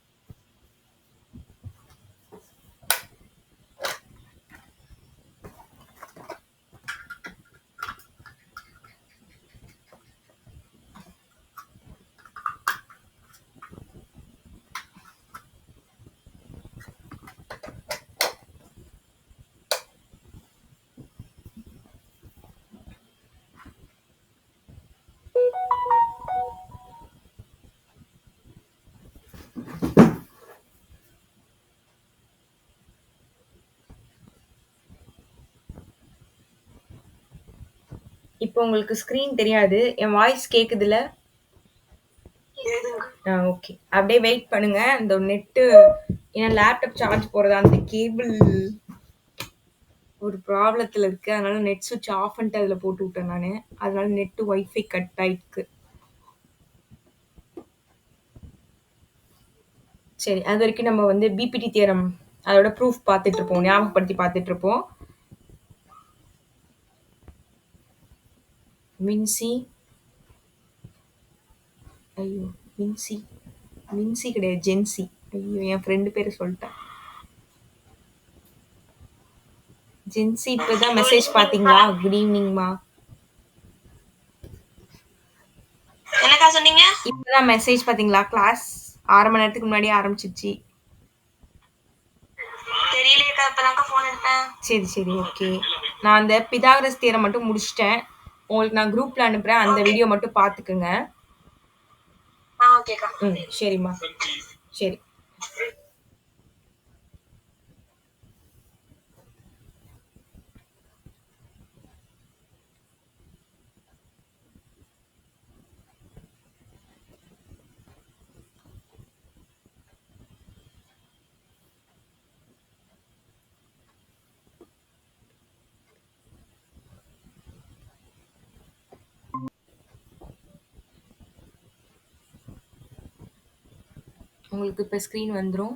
[SPEAKER 1] இப்போ உங்களுக்கு ஸ்கிரீன் தெரியாது. என் வாய்ஸ் கேக்குதுல? ஓகே. அப்படியே வெயிட் பண்ணுங்க. இந்த நெட்டு ஏன்னா லேப்டாப் சார்ஜ் போடுறது அந்த கேபிள் ஒரு ப்ராப்ளத்துல இருக்கு. அதனால நெட் சுவிட்ச் ஆஃப் பண்ணிட்டு அதில் போட்டு விட்டேன் நான். அதனால நெட்டு ஒய்ஃபை கட் ஆயிருக்கு. சரி. அது வரைக்கும் நம்ம வந்து பிபிடி தியரம் அதோட ப்ரூஃப் பார்த்துட்டு இருப்போம். ஞாபகப்படுத்தி பார்த்துட்டு இருப்போம். மின்சி ஐயோ மின்சி கிடையாது, ஜென்சி. ஐயோ என் ஃப்ரெண்டு பேரை சொல்லிட்டேன். ஜென்சி இப்பதான் மெசேஜ் பாத்தீங்களா? குட் ஈவினிங்மா. என்னக்கா சொன்னீங்க? இப்பதான் மெசேஜ் பாத்தீங்களா? கிளாஸ் 1/2 மணி நேரத்துக்கு முன்னாடி ஆரம்பிச்சிருச்சு. தெரியலையேக்கா. இப்பதான்க்கா ஃபோன் எடுத்தேன். சரி ஓகே. நான் அந்த பிதாகரஸ் தியரம் மட்டும் முடிச்சிட்டேன். உங்களுக்கு நான் குரூப்ல அனுப்புறேன். அந்த வீடியோ மட்டும் பாத்துக்குங்க. ஓகேக்கா. சரிம்மா. சரி. உங்களுக்கு இப்போ ஸ்க்ரீன் வந்துடும்.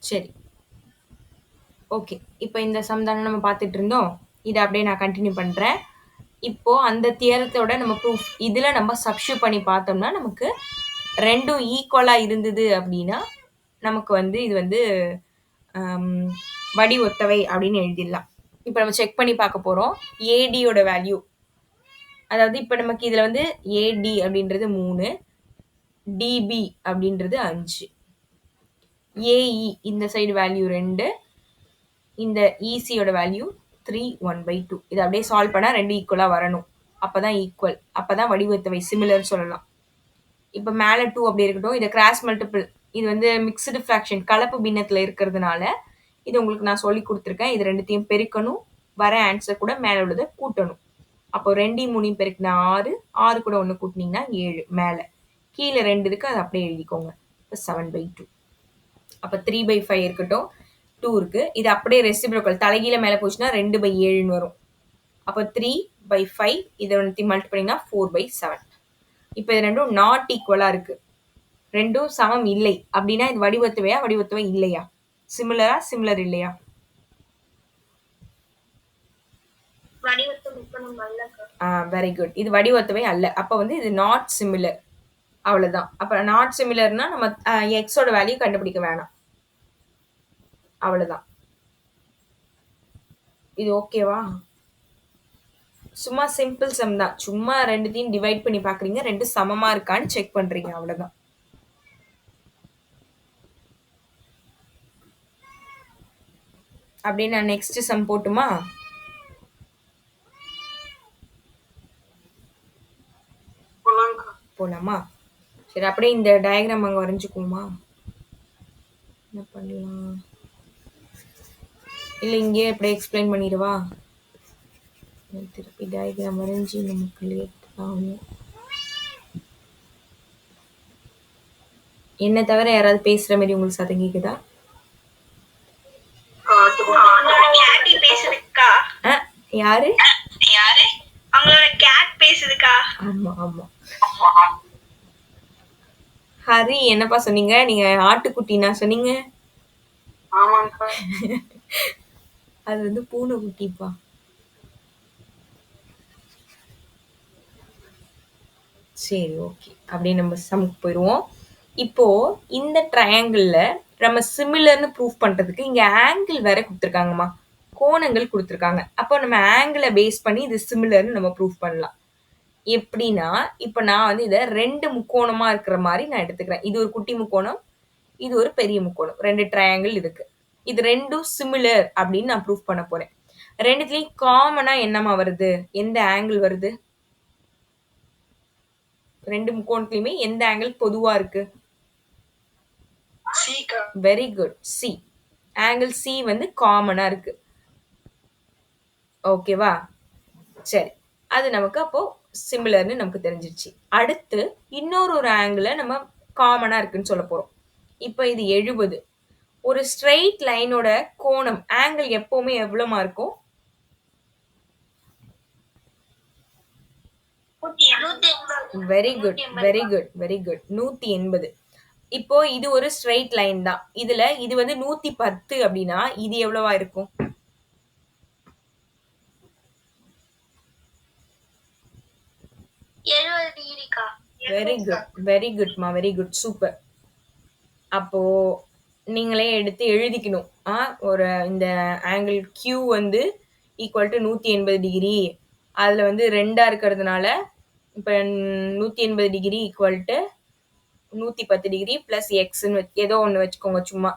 [SPEAKER 1] சரி ஓகே. இப்போ இந்த சம் தானே நம்ம பார்த்துட்டு இருந்தோம். இதை அப்படியே நான் கண்டினியூ பண்ணுறேன். இப்போ அந்த தியரத்தோட நம்ம ப்ரூஃப் இதில் நம்ம சப்ஸ்டியூட் பண்ணி பார்த்தோம்னா நமக்கு ரெண்டும் ஈக்குவலாக இருந்தது அப்படின்னா நமக்கு வந்து இது வந்து வடி ஒத்தவை அப்படின்னு எழுதிடலாம். இப்போ நம்ம செக் பண்ணி பார்க்க போகிறோம் ஏடியோட வேல்யூ. அதாவது இப்போ நமக்கு இதில் வந்து ஏடி அப்படின்றது 3, டிபி அப்படின்றது 5, ஏஇ இந்த சைடு வேல்யூ 2, இந்த இசியோட வேல்யூ 3 1/2. இதை அப்படியே சால்வ் பண்ணால் ரெண்டு ஈக்குவலாக வரணும். அப்போ தான் ஈக்குவல், அப்போ தான் வடிவத்தவை சிமிலர் சொல்லலாம். இப்போ மேலே 2 அப்படி இருக்கட்டும். இதை கிராஸ் மல்டிபிள், இது வந்து மிக்சடு ஃப்ராக்ஷன் கலப்பு பின்னத்தில் இருக்கிறதுனால இது உங்களுக்கு நான் சொல்லி கொடுத்துருக்கேன். இது ரெண்டுத்தையும் பெருக்கணும், வர ஆன்சர் கூட மேலே உள்ளதை கூட்டணும். அப்போ 2 3 பெருக்குனா 6, 6 கூட 1 கூட்டினீங்கன்னா 7 மேலே, கீழே 2 இருக்குது அது அப்படியே எழுதிக்கோங்க. இப்போ 7/2. அப்போ 3/5 இருக்கட்டும், 2 இருக்குது. இது அப்படியே ரெசிப்ரோக்கல் தலைகீழ மேலே போச்சுன்னா 2/7ன்னு வரும். அப்போ 3/5 இதை வந்து மல்டி பண்ணிங்கன்னா 4/7. இப்போ இது ரெண்டும் நாட் ஈக்குவலாக இருக்குது, ரெண்டும் சமம் இல்லை அப்படின்னா இது வடிவத்துவையா வடிவத்துவை இல்லையா? சிமிலரா சிமிலர் இல்லையா? Very good. இது வடிவத்துவை அல்ல, அப்போ வந்து இது நாட் சிமிலர், அவ்வளோதான். அப்போ நாட் சிமிலர்னா நம்ம எக்ஸோட வேல்யூ கண்டுபிடிக்க வேணாம், அவ்வளோதான். இது ஓகேவா? சும்மா சிம்பிள் சம் தான், சும்மா ரெண்டுத்தையும் டிவைட் பண்ணி பார்க்குறீங்க, ரெண்டும் சமமாக இருக்கான்னு செக் பண்ணுறீங்க, அவ்வளோதான். அப்படியே நான் நெக்ஸ்ட் சம் போட்டுமா? போலாமா? சரி, அப்படியே இந்த டயக்ராம் அங்கே வரைஞ்சிக்குவோமா? என்ன பண்ணலாம்? இல்லை இங்கேயே அப்படியே எக்ஸ்பிளைன் பண்ணிடுவா? திருப்பி டயக்ராம் வரைஞ்சி நமக்கு லேட் ஆகும். என்ன தவிர யாராவது பேசுற மாதிரி உங்களுக்கு சத்தம் கேக்குதா? யாரு?
[SPEAKER 3] அவங்களோட கேட் பேசுதுக்கா.
[SPEAKER 1] ஆமா ஆமா. ஹரி என்னப்பா சொன்னீங்க? நீங்க ஆட்டுக்குட்டினா சொன்னீங்க?
[SPEAKER 2] ஆமாங்கக்கா.
[SPEAKER 1] அது வந்து பூனை குட்டிப்பா. சரி, ஓகே. அப்படியே நம்ம சமுக்கு போயிடுவோம். இப்போ இந்த ட்ரையாங்கிளில் நம்ம சிமிலர்னு ப்ரூஃப் பண்ணுறதுக்கு இங்கே ஆங்கிள் வேற கொடுத்துருக்காங்கம்மா, கோணங்கள் கொடுத்துருக்காங்க. அப்போ நம்ம ஆங்கிளை பேஸ் பண்ணி இது சிமிலர்னு நம்ம ப்ரூஃப் பண்ணலாம். எப்படின்னா இப்போ நான் வந்து இதை ரெண்டு முக்கோணமாக இருக்கிற மாதிரி நான் எடுத்துக்கிறேன். இது ஒரு குட்டி முக்கோணம், இது ஒரு பெரிய முக்கோணம், ரெண்டு ட்ரையாங்கிள் இருக்கு. இது ரெண்டும் சிமிலர் அப்படின்னு நான் ப்ரூஃப் பண்ண போறேன். ரெண்டுத்துலேயும் காமனாக என்னமா வருது, எந்த ஆங்கிள் வருது? ரெண்டு முக்கோணத்துலையுமே எந்த ஆங்கிள் பொதுவா இருக்கு? Very good, C. Angle C வந்து காமனா இருக்கு. ஓகேவா? சரி, அது நமக்கு அப்போ சிமிலர்னு நமக்கு தெரிஞ்சிருச்சு. அடுத்து இன்னொரு ஒரு ஆங்கிளை நம்ம காமனா இருக்குன்னு சொல்ல போறோம். இப்போ இது 70. ஒரு ஸ்ட்ரெயிட் லைனோட கோணம் ஆங்கிள் எப்பவுமே எவ்வளவுமா இருக்கும்? Very good very good very good, 180. இப்போ இது ஒரு ஸ்ட்ரெயிட் லைன் தான். இதுல இது வந்து 110 அப்படின்னா இது எவ்வளவா இருக்கும்? வெரி குட் வெரி குட்மா, வெரி குட், சூப்பர். அப்போ நீங்களே எடுத்து எழுதிக்கணும். ஒரு இந்த ஆங்கிள் Q வந்து ஈக்குவல் டு 180 டிகிரி. அதுல வந்து ரெண்டா இருக்கிறதுனால இப்போ 180 degree equal to 110 degree plus எக்ஸ்ன்னு ஏதோ ஒன்று வச்சுக்கோங்க, சும்மா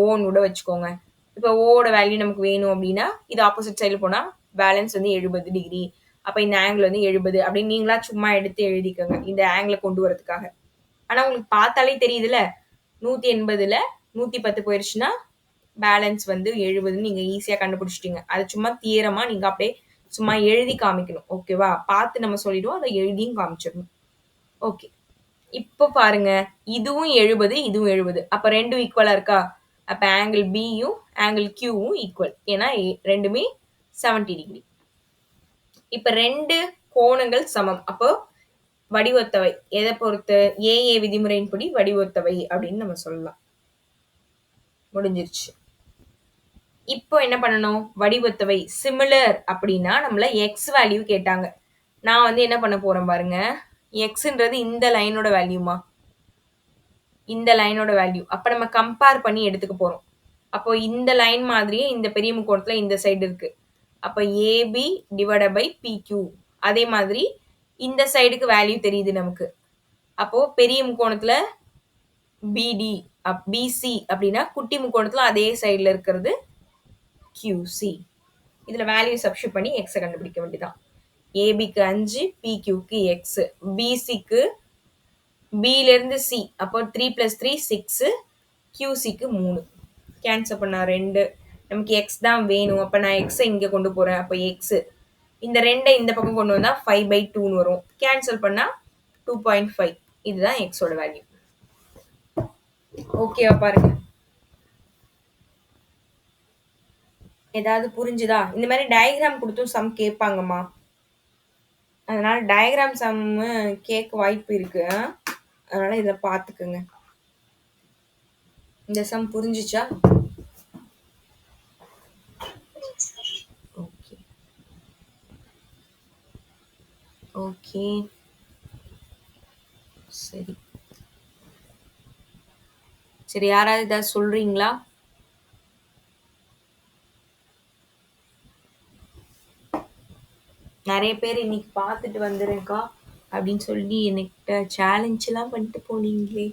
[SPEAKER 1] ஓன்னு கூட வச்சுக்கோங்க. இப்போ ஓட வேல்யூ நமக்கு வேணும் அப்படின்னா இது ஆப்போசிட் சைடில் போனால் பேலன்ஸ் வந்து 70 டிகிரி. அப்போ இந்த ஆங்கிள் வந்து 70 அப்படின்னு நீங்களா சும்மா எடுத்து எழுதிக்கோங்க இந்த ஆங்கிளை கொண்டு வரதுக்காக. ஆனால் உங்களுக்கு பார்த்தாலே தெரியுதுல்ல, 180ல் 110 போயிடுச்சுன்னா பேலன்ஸ் வந்து 70ன்னு நீங்கள் ஈஸியாக கண்டுபிடிச்சிட்டீங்க. அது சும்மா தியரமா நீங்கள் அப்படியே சும்மா எழுதி காமிக்கணும். ஓகேவா? பார்த்து நம்ம சொல்லிடுவோம், அதை எழுதியும் காமிச்சிடணும். ஓகே, இப்போ பாருங்க, இதுவும் 70 இதுவும் 70. அப்போ ரெண்டும் ஈக்குவலா இருக்கா? அப்போ ஆங்கிள் பியும் ஆங்கிள் கியூவும் ஈக்குவல், ஏன்னா ரெண்டுமே 70 டிகிரி. இப்போ ரெண்டு கோணங்கள் சமம், அப்போ வடிவொத்தவை. எதை பொறுத்து? ஏஏ விதிமுறையின்படி வடிவொத்தவை அப்படின்னு நம்ம சொல்லலாம். முடிஞ்சிருச்சு. இப்போ என்ன பண்ணணும்? வடிவத்தவை சிமிலர் அப்படின்னா நம்மள எக்ஸ் வேல்யூ கேட்டாங்க. நான் வந்து என்ன பண்ண போறேன் பாருங்க. எக்ஸ்ன்றது இந்த லைனோட வேல்யூமா? இந்த லைனோட வேல்யூ. அப்ப நம்ம கம்பேர் பண்ணி எடுத்துக்க போறோம். அப்போ இந்த லைன் மாதிரியே இந்த பெரிய முக்கோணத்துல இந்த சைடு இருக்கு. அப்ப ஏபி டிவைடட் பை பிக்யூ. அதே மாதிரி இந்த சைடுக்கு வேல்யூ தெரியுது நமக்கு. அப்போ பெரிய முக்கோணத்துல பிடி பிசி அப்படின்னா குட்டி முக்கோணத்துல அதே சைடுல இருக்கிறது கியூசி. இதுல வேல்யூ சப்ஸ்டியூட் பண்ணி எக்ஸை கண்டுபிடிக்க வேண்டியதான். ஏபிக்கு 5, பிக்யூக்கு எக்ஸ், பிசிக்கு பில இருந்து சி அப்போ 3 + 3 6, கியூசிக்கு 3. கேன்சல் பண்ணா 2. நமக்கு எக்ஸ் தான் வேணும். அப்ப நான் எக்ஸை இங்க கொண்டு போறேன். அப்ப எக்ஸ் இந்த 2 இந்த பக்கம் கொண்டு வந்தா 5/2 வரும். கேன்சல் பண்ணா 2.5. இதுதான் எக்ஸோட வேல்யூ. ஓகேவா பாருங்க. ஏதாவது புரிஞ்சுதா? இந்த மாதிரி டயக்ராம் கொடுத்தும் சம் கேட்பாங்கம்மா. அதனால டயக்ராம் சம் கேட்க வாய்ப்பு இருக்கு. அதனால இதை பார்த்துக்குங்க. இந்த சம் புரிஞ்சுச்சா? ஓகே ஓகே சரி சரி, யாராவது ஏதாவது சொல்றீங்களா? நிறைய பேர் இன்னைக்கு பார்த்துட்டு வந்துருக்கா அப்படின்னு சொல்லி என்கிட்ட சேலஞ்ச் எல்லாம் பண்ணிட்டு போனீங்களே.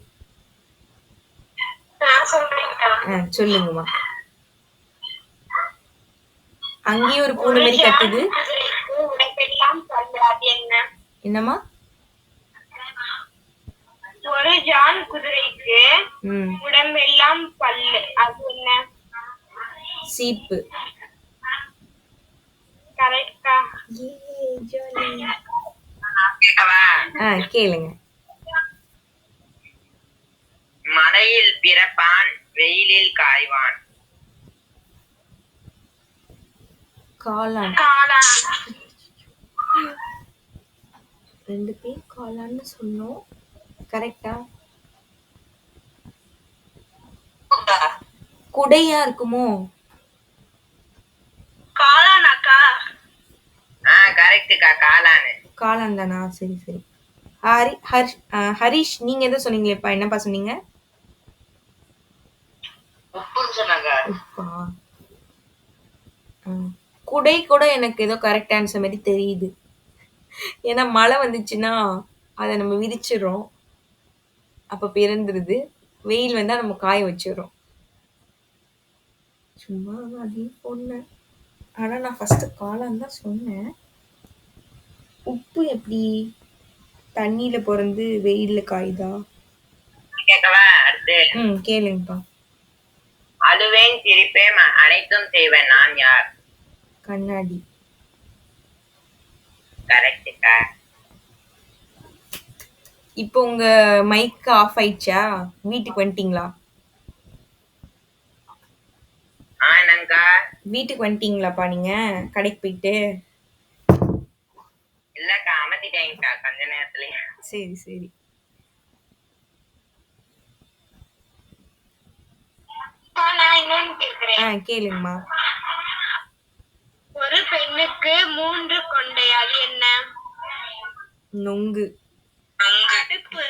[SPEAKER 1] சொல்லுங்கம்மா. அங்கேயும் ஒரு பூனை மாதிரி கத்துது. என்னம்மா?
[SPEAKER 3] ஒரு ஜான் குதிரைக்கு உடம்பெல்லாம் பல்லு, அது என்ன?
[SPEAKER 1] சீப்பு.
[SPEAKER 3] கரெக்டா?
[SPEAKER 1] கேளுங்க.
[SPEAKER 2] மழையில் பிறப்பான், வெயிலில் காய்வான்.
[SPEAKER 1] காளான். 2 பேர் காளான்னு சொன்னோம். கரெக்டா? குடையா இருக்குமோ?
[SPEAKER 3] காளானாக்கா?
[SPEAKER 2] கரெக்ட்டுக்கா, காளான்.
[SPEAKER 1] காளான் தானா? சரி சரி. ஹரிஷ் நீங்க எதோ சொன்னீங்களேப்பா, என்னப்பா சொன்னீங்க?
[SPEAKER 2] உப்புன்னு சொன்னாங்க.
[SPEAKER 1] உப்பா? குடை கூட எனக்கு ஏதோ கரெக்ட் ஆன்சர் மாதிரி தெரியுது. ஏன்னா மழை வந்துச்சுன்னா அதை நம்ம விரிச்சிடறோம், அப்ப பிறந்துருது. வெயில் வந்தா நம்ம காய வச்சிடறோம். சும்மா அதையும் சொன்னேன். ஆனா நான் ஃபர்ஸ்ட் காளான் தான் சொன்னேன். உப்பு எப்படி தண்ணியில பிறந்து வெயில்ல காயுதா?
[SPEAKER 2] கேட்கவா? அடுத்து
[SPEAKER 1] கேளுங்கப்பா.
[SPEAKER 2] அழுவேன், சிரிப்பேன், அனைத்தும் செய்வேன், நான் யார்?
[SPEAKER 1] கண்ணாடி.
[SPEAKER 2] கரெக்ட்டுக்கா.
[SPEAKER 1] இப்போ உங்க மைக் ஆஃப் ஆயிடுச்சா? வீட்டுக்கு வந்துட்டீங்களா?
[SPEAKER 2] என்னங்கா?
[SPEAKER 1] வீட்டுக்கு வந்துட்டீங்களாப்பா நீங்க கடைக்கு போயிட்டு?
[SPEAKER 2] இல்லக்கா, அமர்த்திட்டேங்கக்கா கொஞ்ச நேரத்துலயே.
[SPEAKER 1] சரி சரி.
[SPEAKER 3] நான் இன்னொன்னு கேக்குறேன்.
[SPEAKER 1] கேளுங்கம்மா.
[SPEAKER 3] ஒரு பெண்ணுக்கு 3 கொண்டை, அது என்ன?
[SPEAKER 1] நொங்கு.
[SPEAKER 3] அடுப்பு.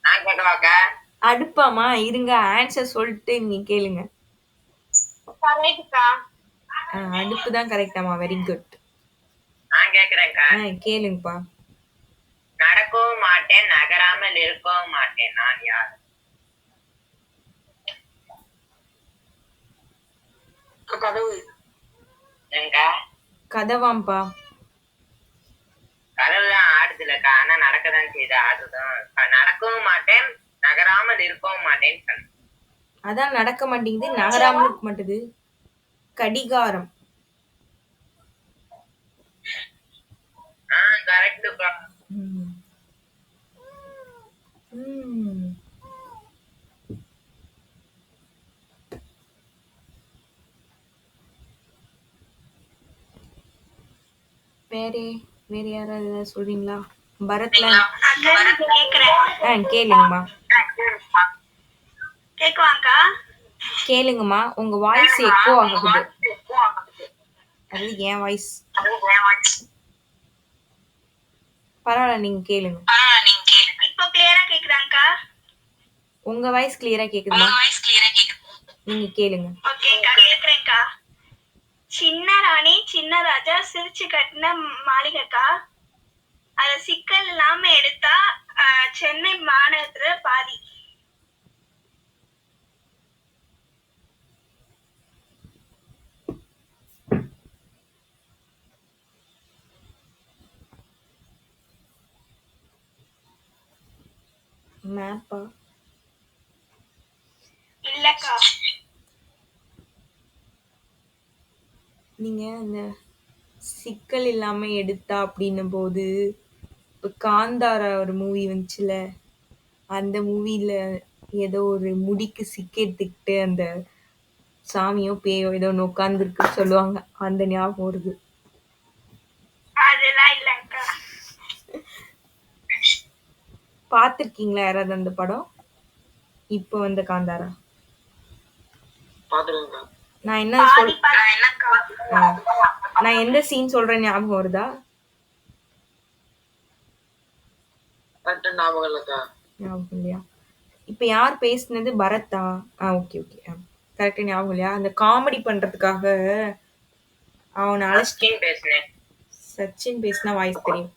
[SPEAKER 2] நான் கேட்கவாக்கா?
[SPEAKER 1] அடுப்பாமா? இருங்க, ஆன்சர் சொல்லிட்டு நீங்க கேளுங்க.
[SPEAKER 3] கரெக்ட்க்கா.
[SPEAKER 1] அடுப்பு தான் கரெக்டாமா? Very good.
[SPEAKER 2] நான் கேக்குறேன்க்கா.
[SPEAKER 1] கேளுங்கப்பா.
[SPEAKER 2] நடக்கவும் மாட்டேன், நகராமல் இருக்கவும் மாட்டேன், நான் யார்? கதவு.
[SPEAKER 1] கதவாம்பா?
[SPEAKER 2] கதவுதான் ஆடுதுலக்கா, ஆனா நடக்கதான் செய்யுது. ஆடுதான். நடக்கவும் மாட்டேன், நகராமல் இருக்கவும் மாட்டேன்.
[SPEAKER 1] அதான் நடக்க மாட்டேங்குது, நகராமல் இருக்க மாட்டேது. கடிகாரம்.
[SPEAKER 2] கரெக்ட்டுக்கா.
[SPEAKER 1] வேற யாராவது சொல்றீங்களா? பரத்ல.
[SPEAKER 3] கேக்குறேன்.
[SPEAKER 1] கேளுங்கம்மா.
[SPEAKER 3] கேக்குவாங்கக்கா?
[SPEAKER 1] கேளுங்கம்மா. உங்க வாய்ஸ் எக்கோ ஆகுது. அது என் வாய்ஸ். பரவாயில்ல, நீங்க கேளுங்க.
[SPEAKER 3] இப்போ கிளியரா கேக்குதாங்கக்கா?
[SPEAKER 1] உங்க வாய்ஸ் கிளியரா கேக்குதுமா. நீங்க கேளுங்க.
[SPEAKER 3] ஓகேக்கா, கேக்குறேன்க்கா. சின்ன ராணி சின்ன ராஜா சிரிச்சு கட்டின மாளிகைக்கா. அத சிக்கல் இல்லாம எடுத்தா சென்னை மாநகரத்துல பாதி.
[SPEAKER 1] மேப்பா?
[SPEAKER 3] இல்லக்கா.
[SPEAKER 1] நீங்க அந்த சிக்கல் இல்லாம எடுத்தா அப்படின்னும் போது, இப்ப காந்தாரா ஒரு மூவி வந்துச்சுல, அந்த மூவில ஏதோ ஒரு முடிக்கு சிக்கெடுத்துக்கிட்டு அந்த சாமியோ பேயோ ஏதோ ஒன்று உட்காந்துருக்குன்னு சொல்லுவாங்க. அந்த ஞாபகம் வருது.
[SPEAKER 3] அதெல்லாம் இல்லக்கா.
[SPEAKER 1] பார்த்துருக்கீங்களா யாராவது அந்த படம்? இப்போ வந்த காந்தாரா? நான் என்ன சொல் நான் எந்த சீன் சொல்றேன் ஞாபகம் வருதா? ஞாபகம் இல்லையா? இப்ப யார் பேசுனது? பரத்தா? Okay okay. கரெக்டா ஞாபகம் இல்லையா? அந்த காமெடி பண்றதுக்காக அவனை அழைச்சிட்டு
[SPEAKER 2] பேசுனேன்.
[SPEAKER 1] சச்சின் பேசினா வாய்ஸ் தெரியும்.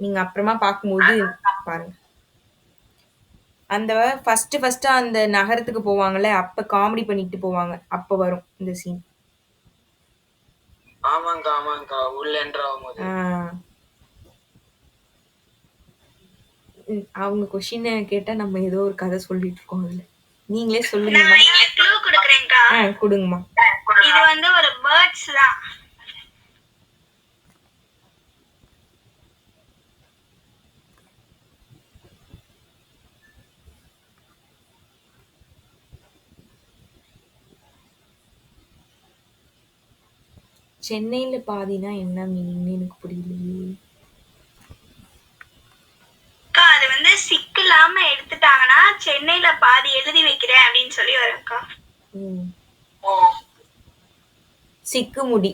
[SPEAKER 1] நீங்க அப்புறமா பார்க்கும்போது பாருங்க. அந்த ஃபர்ஸ்ட் அந்த நகரத்துக்கு போவாங்கல்ல, அப்ப காமெடி பண்ணிட்டு போவாங்க. அப்ப வரும் இந்த சீன்.
[SPEAKER 2] ஆமாங்கா உள்ள
[SPEAKER 1] அவங்க கொஸ்டின் கேட்டா நம்ம ஏதோ ஒரு கதை சொல்லிட்டு இருக்கோம். அதுல நீங்களே சொல்லுங்கம்மா.
[SPEAKER 3] நான் க்ளூ கொடுக்குறேன்க்கா.
[SPEAKER 1] கொடுங்கம்மா.
[SPEAKER 3] இது வந்து ஒரு பேர்ட்ஸ் தான்.
[SPEAKER 1] சென்னையில பாதினா என்ன மீனிங்னு எனக்கு புரியலையே.
[SPEAKER 3] அது வந்து சிக்கலாம எடுத்துட்டாங்கன்னா சென்னையில பாதி எழுதி வைக்கிறேன் அப்படின்னு சொல்லி வரும்க்கா.
[SPEAKER 1] சிக்கு முடி.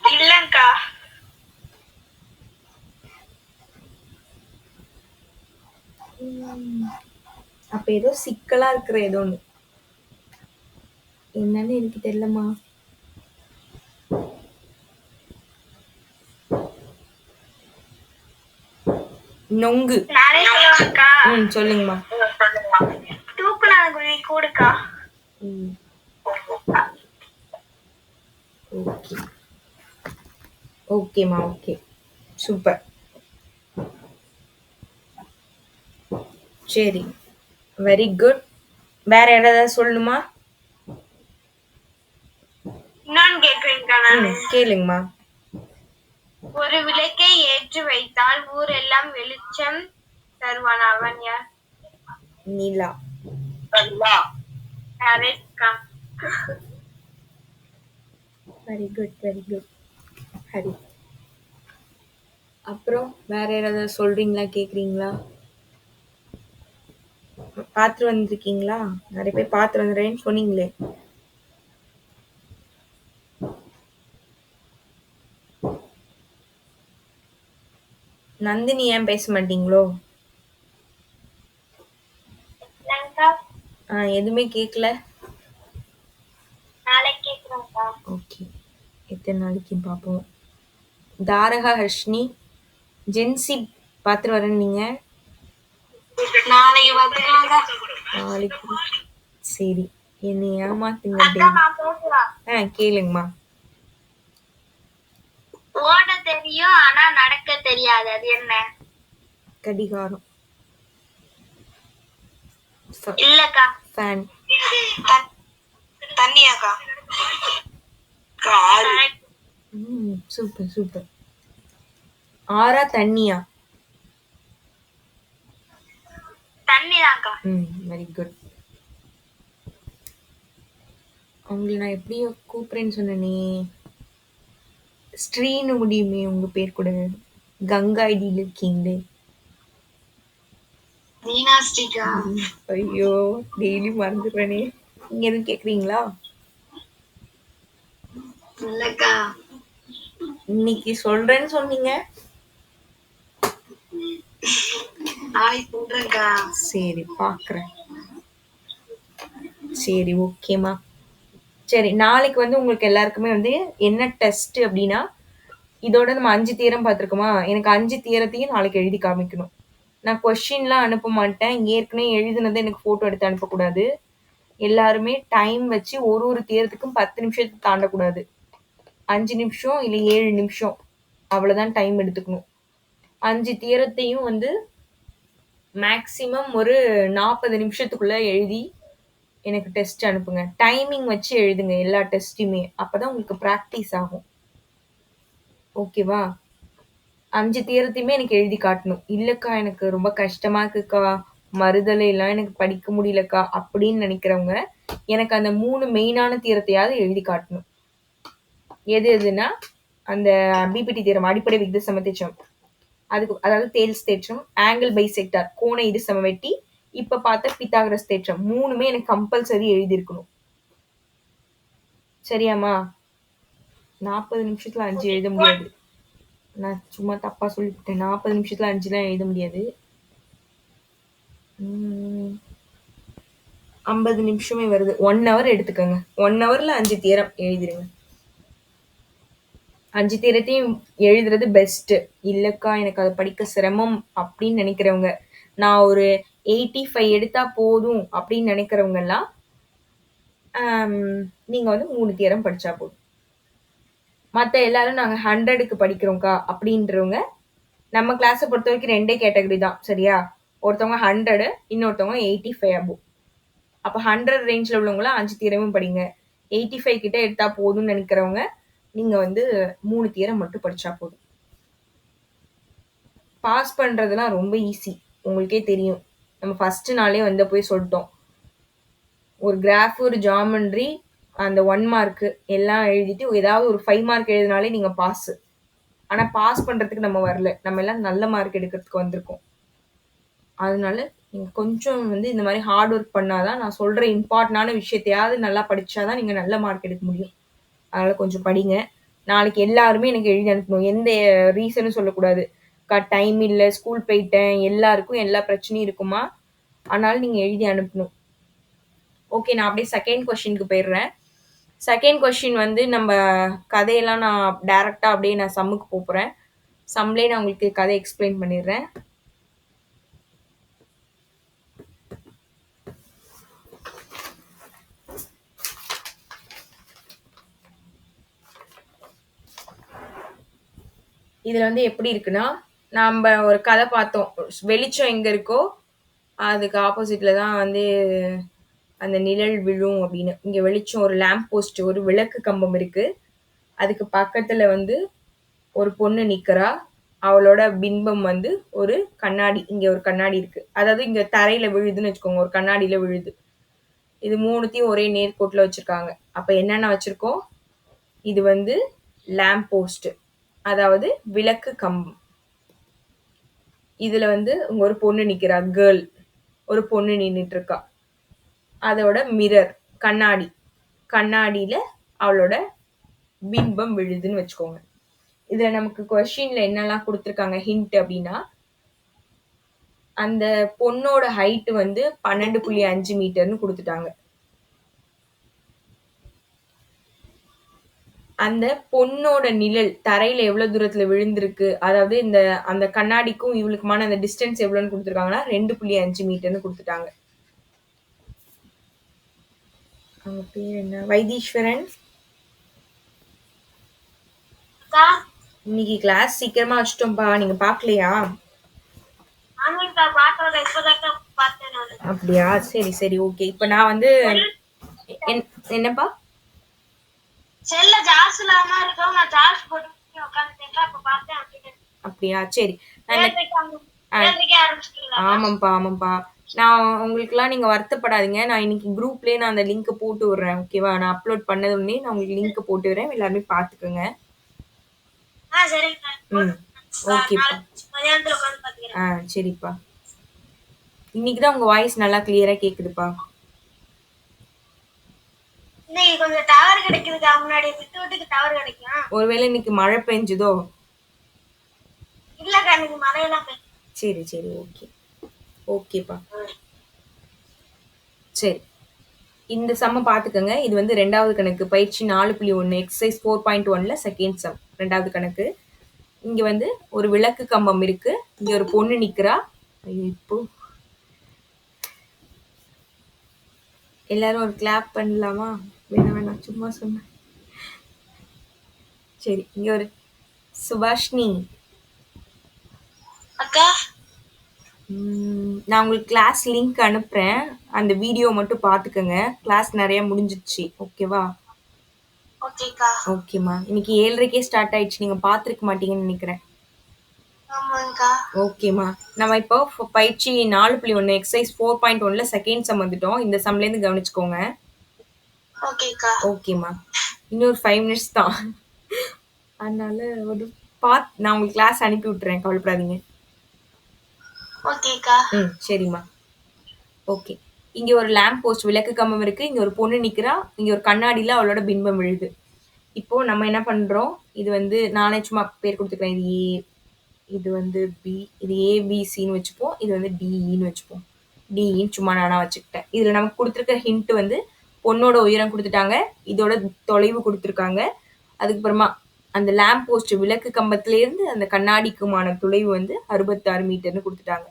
[SPEAKER 3] இல்லங்கா.
[SPEAKER 1] அப்ப ஏதோ சிக்கலா இருக்கிற ஏதோ ஒண்ணு என்னன்னு எனக்கு தெரியலமா. நொங்கு. சொல்லுங்கம்மா.
[SPEAKER 3] தூக்குனாங்குருவி கூடுக்கா.
[SPEAKER 1] ஓகே ஓகேம்மா. Okay, super. சரி, வெரி குட். வேற ஏதாவது சொல்லணுமா?
[SPEAKER 3] இன்னொன்னு கேக்குறீங்கக்கா.
[SPEAKER 1] கேளுங்கம்மா.
[SPEAKER 3] ஒரு விளக்கை ஏற்றி வைத்தால் ஊரெல்லாம் வெளிச்சம் தருவான், அவன் யார்?
[SPEAKER 1] நிலா. Very good very good. Hari, அப்புறம் வேற ஏதாவது சொல்றீங்களா? கேக்குறீங்களா? பார்த்து வந்திருக்கீங்களா? நிறைய பேர் பார்த்து வந்துடுறேன்னு சொன்னீங்களே. நந்தினி ஏன் பேச மாட்டீங்களோ? எதுவுமே கேட்கல. ஓகே, எத்தனை நாளைக்கு பார்ப்போம். தாரகா ஹர்ஷினி ஜென்சி பார்த்துட்டு வரேன். நீங்க நாளைக்கு சரி, என்னை ஏமாத்துங்க. கேளுங்கம்மா.
[SPEAKER 3] ஓட தெரியும் ஆனா நடக்க தெரியாது, அது என்ன?
[SPEAKER 1] கடிகாரம்.
[SPEAKER 3] இல்லக்கா.
[SPEAKER 1] ஃபேன்.
[SPEAKER 3] தண்ணியாக்கா.
[SPEAKER 1] Super super. ஆறா தண்ணியா?
[SPEAKER 3] தண்ணிதாக்கா.
[SPEAKER 1] Very good. உங்களை நான் எப்படியோ கூப்பிடுறேன்னு சொன்னேனே, ஸ்ரீன்னு முடியுமே உங்க பேர் கூட. கங்கா ஐடியில் இருக்கீங்களே.
[SPEAKER 3] மீனாஸ்டிகா
[SPEAKER 1] ஐயோ டெய்லி மறந்துடுவேனே. நீங்க எதுவும் கேக்குறீங்களா?
[SPEAKER 3] இல்லக்கா.
[SPEAKER 1] இன்னைக்கு சொல்றேன்னு சொன்னீங்க.
[SPEAKER 3] நாளைக்கு சொல்றேன்க்கா.
[SPEAKER 1] சரி பாக்குறேன். சரி ஓகேம்மா. சரி நாளைக்கு வந்து உங்களுக்கு எல்லாருக்குமே வந்து என்ன டெஸ்ட் அப்படின்னா, இதோட நம்ம 5 தியரம் பார்த்துருக்கோமா? எனக்கு 5 தியரத்தையும் நாளைக்கு எழுதி காமிக்கணும். நான் கொஸ்டின்லாம் அனுப்ப மாட்டேன். ஏற்கனவே எழுதுனத எனக்கு ஃபோட்டோ எடுத்து அனுப்பக்கூடாது. எல்லாருமே டைம் வச்சு ஒரு ஒரு தியரத்துக்கும் 10 நிமிஷத்த தாண்டக்கூடாது. 5 நிமிஷம் இல்ல 7 நிமிஷம் அவ்வளோதான் டைம் எடுத்துக்கணும். 5 தியரத்தையும் வந்து மேக்ஸிமம் ஒரு 40 நிமிஷத்துக்குள்ள எழுதி எனக்கு டெஸ்ட் அனுப்புங்க. டைமிங் வச்சு எழுதுங்க எல்லா டெஸ்ட்டுமே. அப்பதான் உங்களுக்கு பிராக்டிஸ் ஆகும். ஓகேவா? 5 தியரத்தையுமே எனக்கு எழுதி காட்டணும். இல்லக்கா எனக்கு ரொம்ப கஷ்டமா இருக்குக்கா, மறுதலைலாம் எனக்கு படிக்க முடியலக்கா அப்படின்னு நினைக்கிறவங்க, எனக்கு அந்த 3 மெயினான தியரத்தையாவது எழுதி காட்டணும். எது எதுனா, அந்த பிபிடி தியரம் அடிப்படை விகித சமதேற்றம். அதுக்கு அதாவது தேல்ஸ் தேற்றம், ஆங்கிள் பைசெக்டார் கோண இரு சமவெட்டி, இப்ப பார்த்த பித்தாகரஸ் தேற்றம் 3மே எனக்கு கம்பல்சரி எழுதியிருக்கணும். சரியாம்மா? 40 நிமிஷத்துல 5 எழுத முடியாது. நான் சும்மா தப்பா சொல்லிவிட்டேன். 40 நிமிஷத்துல 5லாம் எழுத முடியாது. 50 நிமிஷமே வருது. 1 ஹவர் எடுத்துக்கோங்க. 1 ஹவர்ல 5 தியரம் எழுதிருங்க. 5 தியரத்தையும் எழுதுறது பெஸ்ட். இல்லக்கா எனக்கு அதை படிக்க சிரமம் அப்படின்னு நினைக்கிறவங்க, நான் ஒரு 85 எடுத்தா போதும் அப்படின்னு நினைக்கிறவங்க எல்லாம் நீங்க வந்து 3 தியரம் படிச்சா போதும். மத்த எல்லாரும் நாங்க 100க்கு படிக்கிறோம்க்கா அப்படின்றவங்க, நம்ம கிளாஸை பொறுத்த வரைக்கும் 2 கேட்டகரி தான். சரியா? ஒருத்தவங்க 100, இன்னொருத்தவங்க 85 அபோவ். அப்ப 100 ரேஞ்ச்ல உள்ளவங்கள 5 தியரமும் படிங்க. 85 கிட்ட எடுத்தா போதும்னு நினைக்கிறவங்க, நீங்க வந்து 3 தியரம் மட்டும் படிச்சா போதும். பாஸ் பண்றதுலாம் ரொம்ப ஈஸி. உங்களுக்கே தெரியும். நம்ம ஃபர்ஸ்ட் நாளே வந்து போய் சொல்லிட்டோம். ஒரு கிராஃப், ஒரு ஜியோமெட்ரி, அந்த 1 மார்க் எல்லாம் எழுதிட்டு ஏதாவது ஒரு 5 மார்க் எழுதினாலே நீங்க பாஸ். ஆனா பாஸ் பண்றதுக்கு நம்ம வரல. நம்ம எல்லாம் நல்ல மார்க் எடுக்கிறதுக்கு வந்திருக்கோம். அதனால நீங்க கொஞ்சம் வந்து இந்த மாதிரி ஹார்ட் ஒர்க் பண்ணாதான், நான் சொல்ற இம்பார்ட்டன்டான விஷயத்தையாவது நல்லா படிச்சாதான் நீங்க நல்ல மார்க் எடுக்க முடியும். அதனால கொஞ்சம் படிங்க. நாளைக்கு எல்லாருமே எனக்கு எழுதி அனுப்பணும். எந்த ரீசனும் சொல்லக்கூடாது. டைம் இல்ல, ஸ்கூல் போயிட்டேன், எல்லாருக்கும் எல்லா பிரச்சனையும் இருக்குமா? அதனால நீங்க எழுதி அனுப்பணும். ஓகே, நான் அப்படியே செகண்ட் கொஸ்டினுக்கு போயிடுறேன். செகண்ட் கொஸ்டின் வந்து நம்ம கதையெல்லாம் நான் டைரக்டா அப்படியே நான் சம்முக்கு போறேன். சம்லேயே நான் உங்களுக்கு கதை எக்ஸ்பிளைன் பண்ணிடுறேன். இதுல வந்து எப்படி இருக்குன்னா, நம்ம ஒரு கதை பார்த்தோம். வெளிச்சம் எங்க இருக்கோ அதுக்கு ஆப்போசிட்ல தான் வந்து அந்த நிழல் விழும் அப்படின்னு. இங்க வெளிச்சம், ஒரு லேம்ப் போஸ்ட், ஒரு விளக்கு கம்பம் இருக்கு. அதுக்கு பக்கத்துல வந்து ஒரு பொண்ணு நிக்கிறா. அவளோட பின்பம் வந்து ஒரு கண்ணாடி. இங்க ஒரு கண்ணாடி இருக்கு. அதாவது இங்க தரையில விழுதுன்னு வச்சுக்கோங்க. ஒரு கண்ணாடியில விழுது. இது 3த்தையும் ஒரே நேர்கோட்டுல வச்சிருக்காங்க. அப்ப என்னென்ன வச்சிருக்கோம்? இது வந்து லேம்ப் போஸ்ட், அதாவது விளக்கு கம்பம். இதுல வந்து ஒரு பொண்ணு நிக்கிறா, கேர்ள். ஒரு பொண்ணு நின்னுட்டு இருக்கா. அதோட மிரர், கண்ணாடி. கண்ணாடியில அவளோட பிம்பம் விழுதுன்னு வச்சுக்கோங்க. இதுல நமக்கு கொஸ்டின்ல என்னெல்லாம் கொடுத்துருக்காங்க ஹிண்ட் அப்படின்னா, அந்த பொண்ணோட ஹைட் வந்து 12.5 மீட்டர்னு கொடுத்துட்டாங்க. அந்த பொண்ணோட நிழல் தரையில எவ்வளவு தூரத்துல விழுந்திருக்கு, அதாவது இந்த அந்த கண்ணாடிக்கும் இவளுக்குமான அந்த டிஸ்டன்ஸ் எவ்வளவுன்னு கொடுத்துருக்காங்கன்னா 2.5 மீட்டர்னு கொடுத்துட்டாங்க. அவங்க பேர் என்ன? வைத்தீஸ்வரன். இன்னைக்கு கிளாஸ் சீக்கிரமா வச்சுட்டோம்ப்பா. நீங்க பாக்கலையா? அப்படியா? சரி சரி ஓகே. இப்ப நான் வந்து என்னப்பா
[SPEAKER 3] செல்ல சார்ஜ் இல்லாம இருக்கும். நான் சார்ஜ் போட்டு உட்காந்துட்டேன். அப்ப பார்த்தேன்.
[SPEAKER 1] அப்படியா? சரி. ஆமாப்பா ஆமாப்பா. நான் உங்களுக்குலாம் நீங்க வருத்தப்படாதீங்க. நான் இன்னைக்கு குரூப்லயே நான் அந்த லிங்க் போட்டு விடுறேன். ஓகேவா? நான் அப்லோட் பண்ணது உடனே நான் உங்களுக்கு லிங்க் போட்டு விடுறேன். எல்லாருமே பாத்துக்கோங்க. ஓகேப்பா. சரிப்பா. இன்னைக்கு தான் உங்க வாய்ஸ் நல்லா கிளியரா கேக்குதுப்பா.
[SPEAKER 3] இன்னைக்கு கொஞ்சம் டவர் கிடைக்குதுக்கா. முன்னாடி விட்டு விட்டுக்கு டவர் கிடைக்கும்.
[SPEAKER 1] ஒருவேளை இன்னைக்கு மழை பெஞ்சுதோ?
[SPEAKER 3] இல்லக்கா, இன்னைக்கு மழையெல்லாம் பெய்யும்.
[SPEAKER 1] சரி சரி, ஓகே ஓகேப்பா. சரி, இந்த சம்ம பார்த்துக்கங்க. இது வந்து 2வது கணக்கு பயிற்சி 4.1 எக்ஸசைஸ் 4.1ல செகண்ட் சம் 2வது கணக்கு. இங்க வந்து ஒரு விளக்கு கம்பம் இருக்கு. இங்க ஒரு பொண்ணு நிக்கிறா. ஐயோ, இப்போ எல்லாரும் ஒரு கிளாப் பண்ணலாமா? வேணாம் சும்மா சொன்னேன். சரி, இங்க ஒரு சுபாஷினி.
[SPEAKER 3] அக்கா,
[SPEAKER 1] நான் உங்களுக்கு கிளாஸ் லிங்க் அனுப்புறேன். அந்த வீடியோ மட்டும் பார்த்துக்கங்க. கிளாஸ் நிறைய முடிஞ்சிடுச்சு. ஓகேவா?
[SPEAKER 3] ஓகேக்கா.
[SPEAKER 1] ஓகேம்மா. இன்னைக்கு 7:30க்கே ஸ்டார்ட் ஆயிடுச்சு. நீங்க பார்த்துருக்க மாட்டீங்கன்னு நினைக்கிறேன்.
[SPEAKER 3] ஆமாங்கக்கா.
[SPEAKER 1] ஓகேம்மா. நம்ம இப்போ பயிற்சி 4.1 எக்ஸசைஸ் 4.1ல செகண்ட் சம் வந்துட்டோம். இந்த சம்லேருந்து கவனிச்சுக்கோங்க.
[SPEAKER 3] ஓகேக்கா.
[SPEAKER 1] ஓகேம்மா. இன்னொரு 5 மினிட்ஸ் தான். அதனால ஒரு நான் உங்களுக்கு கிளாஸ் அனுப்பி விட்டுறேன், கவலைப்படாதீங்க.
[SPEAKER 3] ஓகேக்கா.
[SPEAKER 1] சரிம்மா. ஓகே. இங்க ஒரு லேம்ப் போஸ்ட் விளக்கு கம்பம் இருக்கு. இங்க ஒரு பொண்ணு நிக்கிறா. இங்க ஒரு கண்ணாடியில அவளோட பிம்பம் விழுது. இப்போ நம்ம என்ன பண்றோம்? இது வந்து நானே சும்மா பேர் கொடுத்துக்கிறேன். இது ஏ, இது வந்து பி, இது ஏபிசின்னு வச்சுப்போம். இது வந்து டிஇன்னு வச்சுப்போம். டிஇன்னு சும்மா நானா வச்சுக்கிட்டேன். இதுல நமக்கு கொடுத்துருக்க ஹிண்ட் வந்து பொண்ணோட உயரம் கொடுத்துட்டாங்க, இதோட தொலைவு கொடுத்துருக்காங்க. அதுக்கப்புறமா அந்த லேம்ப் போஸ்ட் விளக்கு கம்பத்துல இருந்து அந்த கண்ணாடிக்குமான தொலைவு வந்து 66 மீட்டர்னு கொடுத்துட்டாங்க.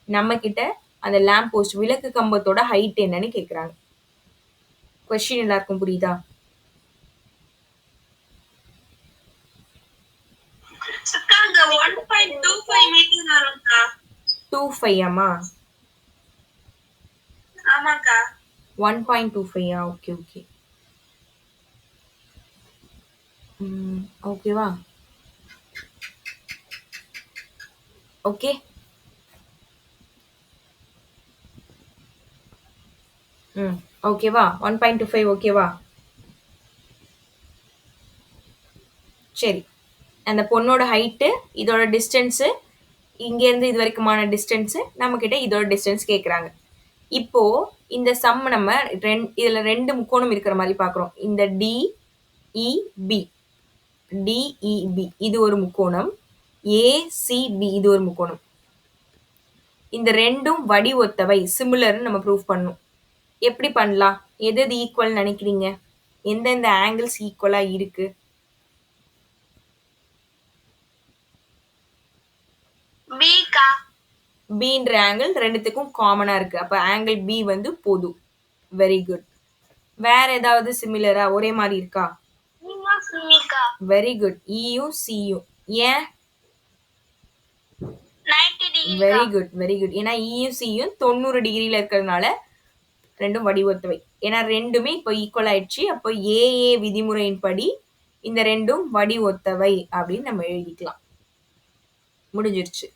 [SPEAKER 1] நம்ம கிட்ட அந்த லேம்ப் போஸ்ட் விளக்கு கம்பத்தோட ஹைட் என்னன்னு கேக்குறாங்க. கொஸ்டின் எல்லாருக்கும் புரியுதா?
[SPEAKER 3] அக்கா, அங்க 1.25 மீட்டர் வரும்க்கா.
[SPEAKER 1] 25 ஆமா?
[SPEAKER 3] ஆமாக்கா.
[SPEAKER 1] 1.25 ஓகே ஓகே. ஓகேவா? ஓகே. ஓகேவா? 1.25 ஓகேவா? சரி, அந்த பொண்ணோட ஹைட்டு, இதோட டிஸ்டன்ஸு, இங்கேருந்து இது வரைக்குமான டிஸ்டன்ஸு, நம்மக்கிட்ட இதோட டிஸ்டன்ஸ் கேட்குறாங்க. இப்போ இந்த சம் நம்ம இதுல 2 முக்கோணம் இருக்கிற மாதிரி பார்க்குறோம். இந்த டிஇபி, டிஇபி இது ஒரு முக்கோணம், ஏசிபி இது ஒரு முக்கோணம். இந்த ரெண்டும் வடி ஒத்தவை, சிமிலர்னு நம்ம ப்ரூவ் பண்ணணும். எப்படி பண்ணலாம்? எது ஈக்குவல் நினைக்கிறீங்க? எந்தெந்த ஆங்கிள்ஸ் ஈக்குவலா இருக்கு?
[SPEAKER 3] பிக்கா.
[SPEAKER 1] பின்ற ஆங்கிள் ரெண்டுத்துக்கும் காமனா இருக்கு. அப்ப ஆங்கிள் பி வந்து பொது. Very good. வேற ஏதாவது சிமிலரா ஒரே மாதிரி இருக்கா? Very good. இயும் சியும். ஏன்?
[SPEAKER 3] 90 degree.
[SPEAKER 1] Very good very good. ஏன்னா இயும் சியும் 90 டிகிரில இருக்கிறதுனால ரெண்டும் வடிவொத்தவை. ஏன்னா ரெண்டுமே இப்போ ஈக்குவல் ஆயிடுச்சு. அப்போ ஏஏ விதிமுறையின் படி இந்த ரெண்டும் வடி ஒத்தவை அப்படின்னு நம்ம எழுதிக்கலாம். முடிஞ்சிருச்சு.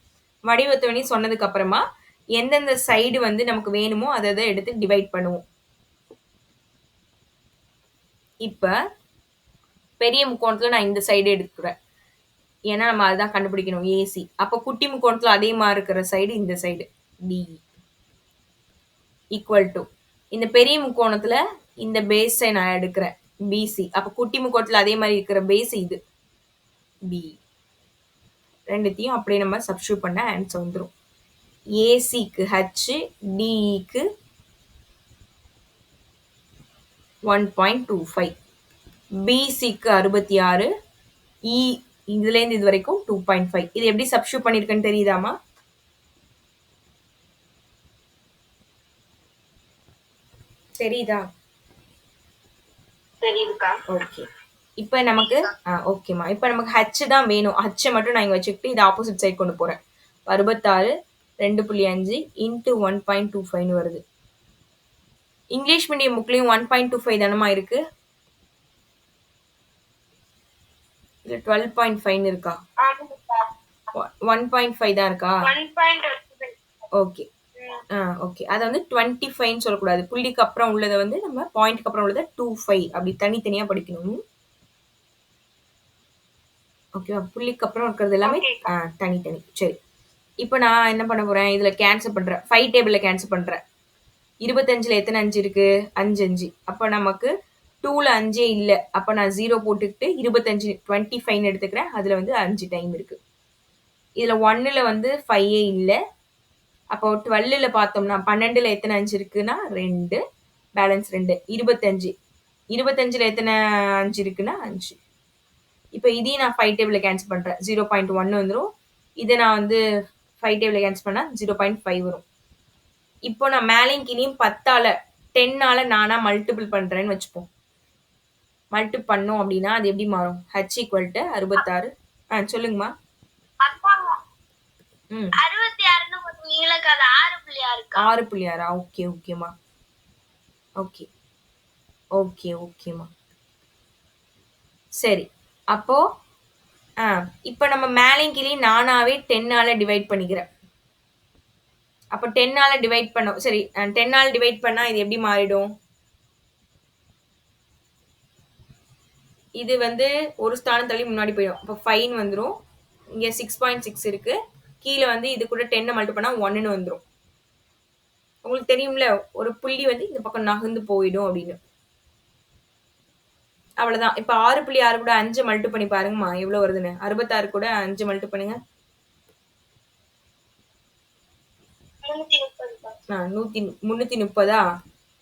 [SPEAKER 1] வடிவொத்தவனி சொன்னதுக்கு அப்புறமா எந்தெந்த சைடு வந்து நமக்கு வேணுமோ அதை எடுத்து டிவைட் பண்ணுவோம். இப்ப பெரிய முக்கோணத்துல நான் இந்த சைடு எடுத்துக்கிறேன். ஏன்னா நம்ம அதுதான் கண்டுபிடிக்கணும், ஏசி. அப்ப குட்டி முக்கோணத்துல அதே மாதிரி இருக்கிற சைடு இந்த சைடு டிஇ ஈக்குவல் டு இந்த பெரிய முக்கோணத்துல இந்த பேஸை நான் எடுக்கிறேன் பிசி. அப்ப குட்டி முக்கோணத்துல அதே மாதிரி இருக்கிற பேஸ் இது பி. ரெண்டுத்தையும் அப்படியே நம்ம சப்ஸ்டியூட் பண்ண ஆன்சர் வந்துடும். ஏசிக்கு ஹச், டிஇக்கு 1.25, பிசிக்கு 66, இ இதுல இருந்து இது வரைக்கும் 2.5. இது எப்படி சப்ஸ்டியூட் பண்ணிருக்கேன்னு தெரியுதாமா? தெரியுதா?
[SPEAKER 3] தெரியுதுக்கா.
[SPEAKER 1] ஓகே. இப்போ நமக்கு ஓகேமா. இப்போ நமக்கு ஹச் தான் வேணும். ஹச்சை மட்டும் நான் இங்க வச்சுக்கிட்டு இது ஆப்போசிட் சைடு கொண்டு போறேன். 66 2.5 இன்ட்டு 1.25 வருது. இங்கிலீஷ் மீடியம் புக்லயும் 1.25 தானமா இருக்கு? இல்ல 12.5 இருக்கா? 1.5 தான் இருக்கா? ஓகே. ஓகே. அதை வந்து 25 சொல்லக்கூடாது. புள்ளிக்கு அப்புறம் உள்ளதை வந்து நம்ம பாயிண்ட்க்கு அப்புறம் உள்ளதை 25 அப்படி தனித்தனியா படிக்கணும். ஓகேவா? புள்ளிக்கு அப்புறம் இருக்கிறது எல்லாமே தனித்தனி. சரி, இப்போ நான் என்ன பண்ண போறேன், இதுல கேன்சல் பண்றேன். 5 டேபிள்ல கேன்சல் பண்றேன். 25ல எத்தனை 5 இருக்கு? 5 5. அப்ப நமக்கு 2ல 5ஏ இல்ல. அப்ப நான் 0 போட்டுக்கிட்டு 25 25ன்னு எடுத்துக்கிறேன். அதுல வந்து 5 டைம் இருக்கு. இதுல 1ல வந்து 5ஏ இல்ல. அப்போ 12ல பார்த்தோம்னா 12ல எத்தனை 5 இருக்குன்னா 2. பேலன்ஸ் 2. 25. 25ல எத்தனை 5 இருக்குன்னா 5. இப்போ இதையும் நான் 5 டேபிள்ல கேன்சல் பண்றேன். 0.1 வந்துரும். இதை நான் வந்து 5 டேபிள்ல கேன்சல் பண்ணா 0.5 வரும். இப்போ நான் மேலையும் கீழையும் 10ஆல 10ஆல நானா மல்டிபிள் பண்றேன்னு வச்சுப்போம். மல்டிபிள் பண்ணோம் அப்படின்னா அது எப்படி மாறும்? h equal to 66. சொல்லுங்கம்மா. ம்
[SPEAKER 3] 66ன்னு போட்டீங்களுக்கு அது 6.6
[SPEAKER 1] 6.6. ஓகே ஓகேம்மா. ஓகே ஓகே ஓகேம்மா. சரி அப்போ இப்போ நம்ம மேலையும் கீழையும் நானாவே 10ஆல டிவைட் பண்ணிக்கிறேன். அப்போ 10ஆல டிவைட் பண்ணோம். சரி 10ஆல டிவைட் பண்ணா இது எப்படி மாறிடும்? இது வந்து ஒரு ஸ்தானம் தள்ளி முன்னாடி போயிடும். அப்போ 5 வந்துரும். இங்க 6.6 இருக்கு. கீழே வந்து இது கூட 10 மல்டிபிள் பண்ணா 1ன்னு வந்துரும். உங்களுக்கு தெரியும்ல ஒரு புள்ளி வந்து இந்த பக்கம் நகர்ந்து போயிடும் அப்படின்னு. அவ்வளவுதான். இப்ப 6.6 கூட 5 மல்டிபிள் பண்ணி பாருங்கம்மா எவ்வளவு வருதுன்னு. 66 கூட 5 மல்டிபிள் பண்ணுங்க. 330.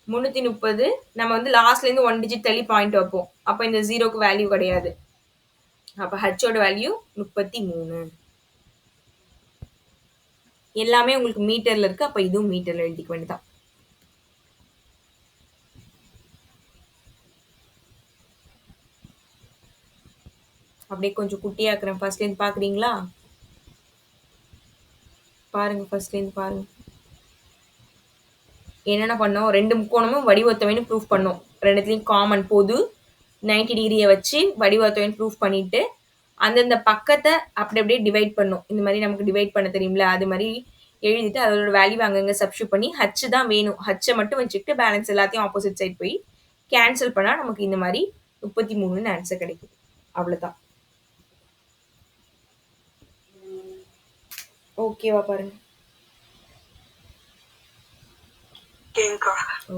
[SPEAKER 1] 330 நம்ம வந்து லாஸ்ட்ல இருந்து 1 டிஜிட் தள்ளி பாயிண்ட் வைப்போம். அப்ப இந்த 0க்கு வேல்யூ கிடையாது. அப்ப ஹச்சோட வேல்யூ 33. எல்லாமே உங்களுக்கு மீட்டர்ல இருக்கு. அப்ப இதுவும் மீட்டர்ல எழுதிக்க வேண்டியதான். அப்படியே கொஞ்சம் குட்டியாக்குறேன். ஃபர்ஸ்ட்ல இருந்து பாக்குறீங்களா? பாருங்க ஃபர்ஸ்ட்ல இருந்து பாருங்க. என்னென்ன பண்ணோம்? 2 முக்கோணமும் வடிவத்தவைன்னு ப்ரூஃப் பண்ணோம். ரெண்டுத்துலயும் காமன் பொது 90 டிகிரியை வச்சு வடிவத்தவைன்னு ப்ரூஃப் பண்ணிட்டு அந்தந்த பக்கத்தை அப்படி அப்படியே டிவைட் பண்ணும். இந்த மாதிரி நமக்கு டிவைட் பண்ண தெரியும்ல அது மாதிரி எழுதிட்டு அதோட வேல்யூ அங்கங்க சப்ஸ்டியூட் பண்ணி ஹச் தான் வேணும். ஹச்சை மட்டும் வச்சுக்கிட்டு பேலன்ஸ் எல்லாத்தையும் ஆப்போசிட் சைட் போய் கேன்சல் பண்ணா நமக்கு இந்த மாதிரி 33ன்னு ஆன்சர் கிடைக்கும். அவ்வளவுதான். ஓகேவா பாருங்க.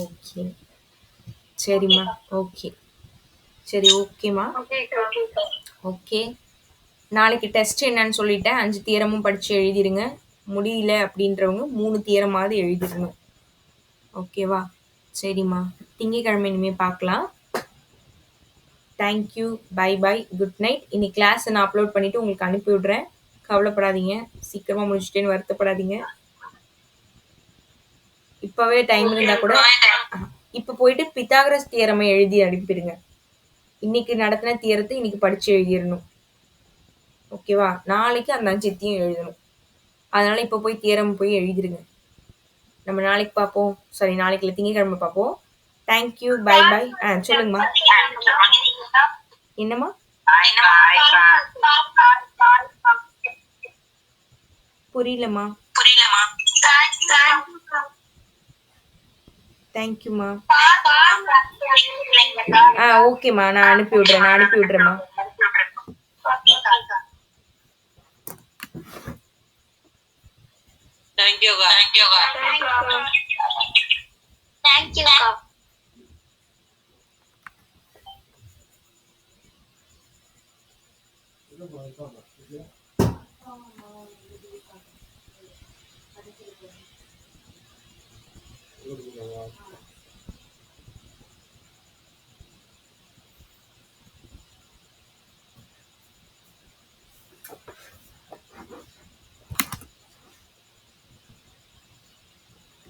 [SPEAKER 1] ஓகே சரிம்மா. ஓகே சரி ஓகேம்மா. ஓகே நாளைக்கு டெஸ்ட் என்னன்னு சொல்லிட்டேன். 5 தியரமும் படிச்சு எழுதிருங்க. முடியல அப்படின்றவங்க 3 தியரமாவது எழுதிடணும். ஓகேவா? சரிம்மா. திங்கக்கிழமை இனிமே பார்க்கலாம். Thank you. Bye bye. Good night. இன்னைக்கு கிளாஸ் நான் அப்லோட் பண்ணிட்டு உங்களுக்கு அனுப்பி விடுறேன். கவலைப்படாதீங்க. சீக்கிரமா முடிச்சுட்டேன்னு வருத்தப்படாதீங்க. இப்பவே டைம் இருந்தா கூட இப்ப போயிட்டு பித்தாகரஸ் தியரமை எழுதி அனுப்பிடுங்க. இன்னைக்கு நடத்தின தியரத்தை இன்னைக்கு படிச்சு எழுதிடணும். ஓகேவா? நாளைக்கு அந்த 5 எழுதணும். அதனால இப்ப போய் தியரம் போய் எழுதிருங்க. நம்ம நாளைக்கு பார்ப்போம். சாரி நாளைக்கு இல்லை திங்கக்கிழமை பார்ப்போம். தேங்க்யூ. Bye bye. சொல்லுங்கம்மா. என்னம்மா? புரியலம்மா. தேங்க்யூம்மா. ஓகேம்மா நான் அனுப்பி விடுறேம்மா.
[SPEAKER 3] Thank you.